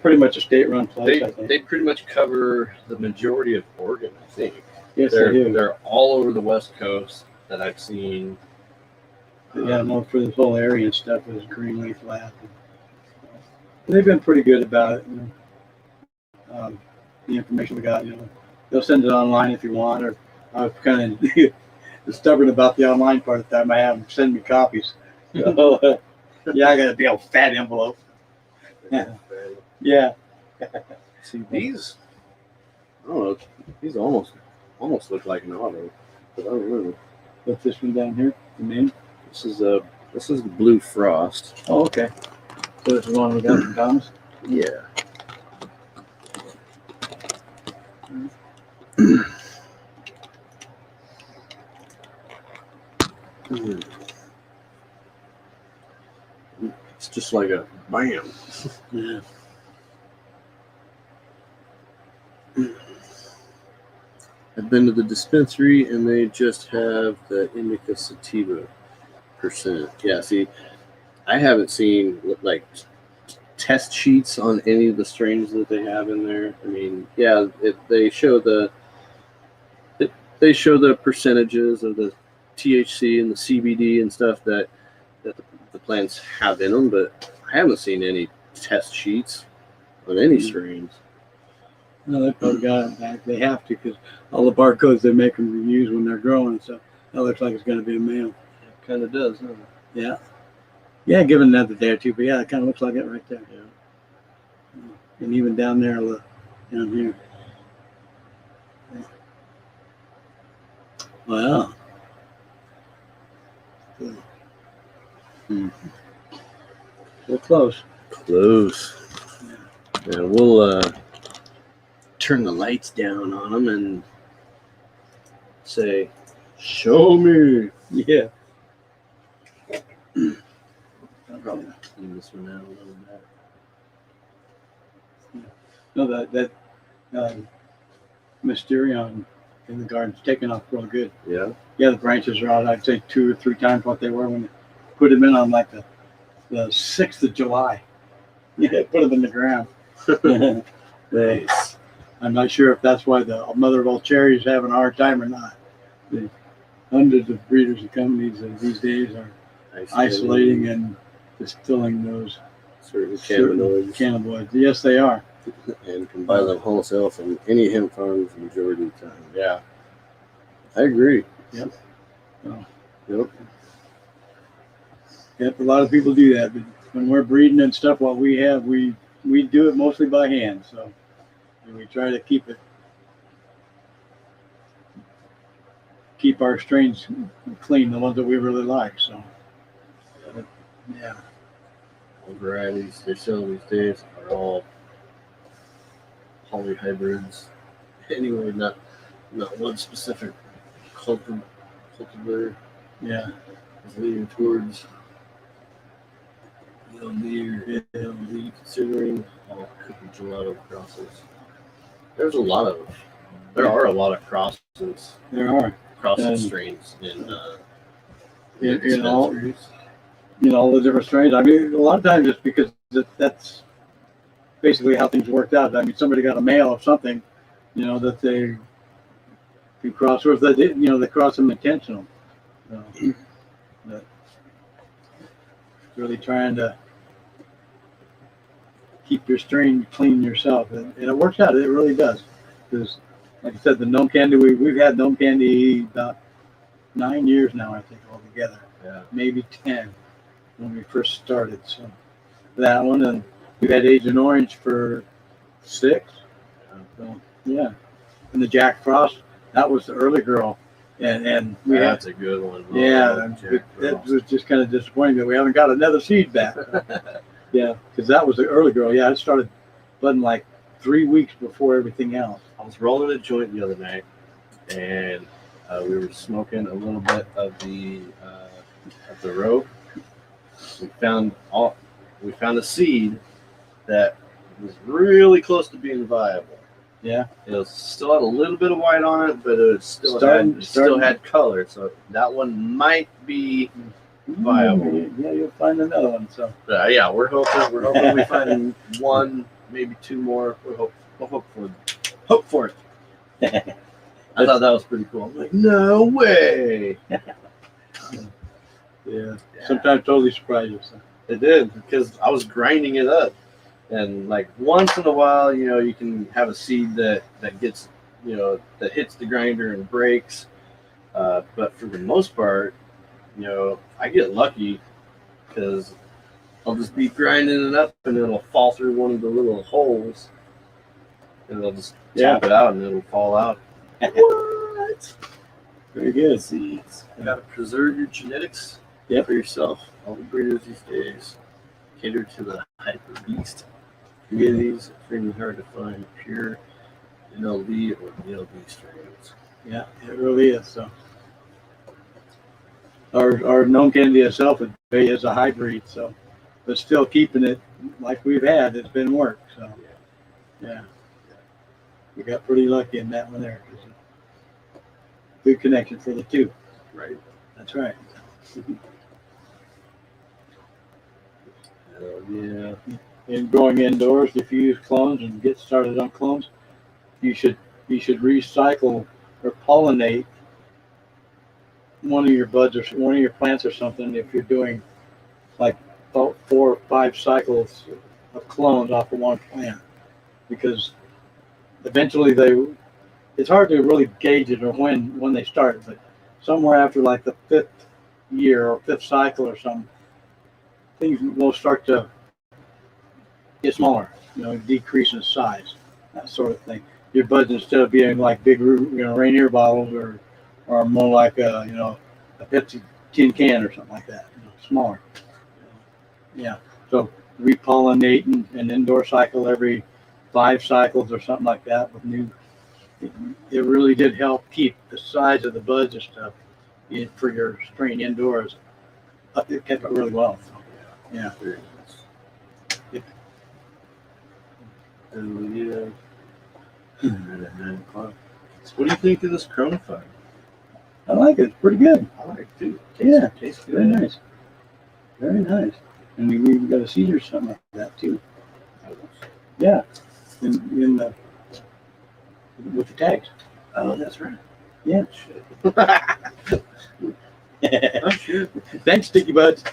pretty much a state-run place, I think. They pretty much cover the majority of Oregon, I think. Yes, they do. They're all over the West Coast that I've seen. Yeah, no, for this whole area and stuff is green leaf lab. They've been pretty good about it. The information we got, they'll send it online if you want. Or I was kind of stubborn about the online part of the time. I have them send me copies. So, yeah, I got a big old fat envelope. Yeah. See these? I don't know. These almost look like an auto, but I don't know. What's this one down here? The name? This is the Blue Frost. Oh, okay. So this is one we got from Thomas. Yeah. It's just like a bam. Yeah. I've been to the dispensary and they just have the indica sativa percent. Yeah, see, I haven't seen like test sheets on any of the strains that they have in there. I mean, yeah, they show the percentages of the THC and the CBD and stuff that the plants have in them, but I haven't seen any test sheets on any strains. No, they probably got it back. They have to because all the barcodes they make them use when they're growing. So that looks like it's going to be a male. It kind of does, huh? Yeah. Yeah, give it another day or two. But yeah, it kind of looks like it right there. Yeah. And even down there, look, down here. Wow. We're close. Close. Yeah, we'll turn the lights down on them and say, "Show me." Yeah. I'll probably clean this one out a little bit. No, that Mysterion in the garden's taken off real good. Yeah. Yeah, the branches are out, I'd say 2 or 3 times what they were when they put them in on like the 6th of July. Yeah, put them in the ground. Nice. I'm not sure if that's why the mother of all cherries is having a hard time or not. The hundreds of breeders and companies these days are isolating and distilling those certain cannabinoids. Yes, they are. And can buy them wholesale from any hemp farms the majority of the time. Yeah. I agree. Yep. Oh. Yep. Yep, a lot of people do that, but when we're breeding and stuff, what we have, we do it mostly by hand. So and we try to keep our strains clean, the ones that we really like. So yeah. All varieties they sell these days are all polyhybrids. Anyway, not one specific cultivar. Yeah. Is leaning towards LD or LD, considering all cookie gelato crosses. There are a lot of crosses. There are Crosses strains in all the different strains. I mean, a lot of times it's because that's basically how things worked out. I mean, somebody got a male of something, that they could cross, or if they did, they cross them intentional. But really trying to keep your strain clean yourself, and it works out. It really does. Because, like I said, the Gnome Candy, we've had Gnome Candy about 9 years now, I think, altogether. Yeah. Maybe 10 when we first started. So that one, and we've had Agent Orange for 6. So, yeah. And the Jack Frost, that was the early girl. And that's a good one. Yeah, that was just kind of disappointing that we haven't got another seed back. Yeah, because that was the early girl. Yeah, it started budding like 3 weeks before everything else. I was rolling a joint the other night, and we were smoking a little bit of the row. We found a seed that was really close to being viable. Yeah, it still had a little bit of white on it, but it still had color. So that one might be viable. Yeah, you'll find another one. So yeah, we're hoping we find one, maybe 2 more. We'll hope for it. I thought that was pretty cool. I'm like, no way. Yeah. Sometimes totally surprises. It did, because I was grinding it up. And like once in a while, you know, you can have a seed that gets, you know, that hits the grinder and breaks. But for the most part, you know, I get lucky because I'll just be grinding it up and it'll fall through one of the little holes. And I'll just tap it out and it'll fall out. What? Very good. Seeds. You gotta preserve your genetics for yourself. All the breeders these days cater to the hyper beast. Communities are extremely hard to find pure NLD or DLD strains. Yeah, it really is. So our Gnome Candy itself is a hybrid, so but still keeping it like we've had, it's been work. So yeah. We got pretty lucky in that one there. Good connection for the two. Right. That's right. Yeah. In growing indoors, if you use clones and get started on clones, you should recycle or pollinate one of your buds or one of your plants or something if you're doing like 4 or 5 cycles of clones off of one plant, because eventually it's hard to really gauge it or when they start, but somewhere after like the 5th year or 5th cycle or something, things will start to get smaller, you know, decrease in size, that sort of thing. Your buds, instead of being like big, you know, Rainier bottles or more like a, you know, a Pepsi tin can or something like that, you know, smaller. Yeah. So repollinating an indoor cycle every 5 cycles or something like that with new, it really did help keep the size of the buds and stuff for your strain indoors. It kept it really well. So, yeah. Very nice. And yeah. At 9 o'clock. So what do you think of this Chronify? I like it. It's pretty good. I like it too. Tastes very nice. Very nice. And we even got a seed or something like that too. Yeah. In the with the tags. Oh, that's right. Yeah. Oh, shit. Thanks, Sticky Buds.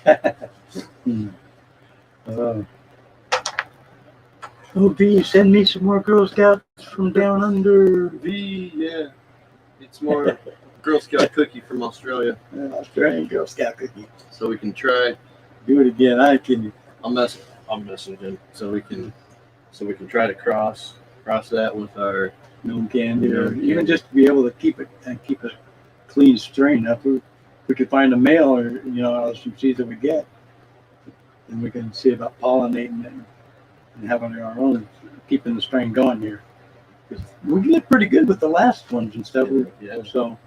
V, send me some more Girl Scouts from down under. V, yeah. It's more Girl Scout cookie from Australia. Australian Girl Scout cookie. So we can try. Do it again. I can. I'm messing again. So we can try to cross that with our Gnome Candy, or even just to be able to keep a clean strain. If we could find a male, or you know, out of some seeds that we get, and we can see about pollinating it and having our own, keeping the strain going here. We did pretty good with the last ones and stuff. So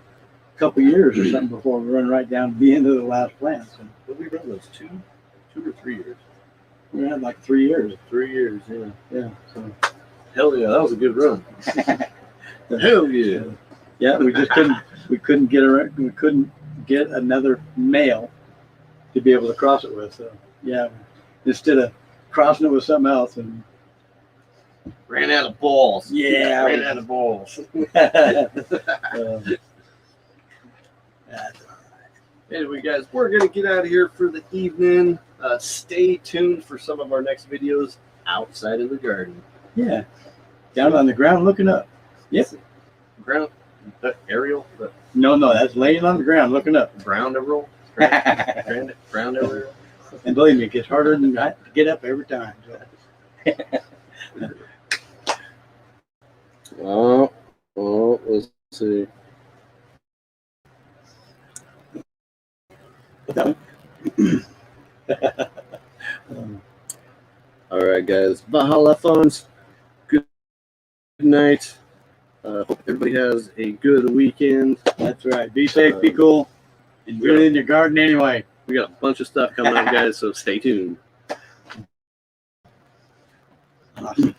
a couple years or something before we run right down to the end of the last plants. And what we run those 2 or 3 years. We had like 3 years. 3 years, yeah. Yeah. So hell yeah, that was a good run. Hell yeah. Yeah, we couldn't get another male to be able to cross it with. So yeah, instead of crossing it with something else and ran out of balls. Yeah, ran out of balls. Anyway, guys, we're gonna get out of here for the evening. Stay tuned for some of our next videos outside of the garden. Yeah, down on the ground looking up. Yep. Ground. Aerial. No, that's laying on the ground looking up. Brown Aerial. Brown Aerial. And believe me, it gets harder than that to get up every time. So. Let's see. All right, guys. Bahala phones. Good night. Hope everybody has a good weekend. That's right. Be safe, be cool. Enjoy it in your garden anyway. We got a bunch of stuff coming up, guys, so stay tuned. Awesome.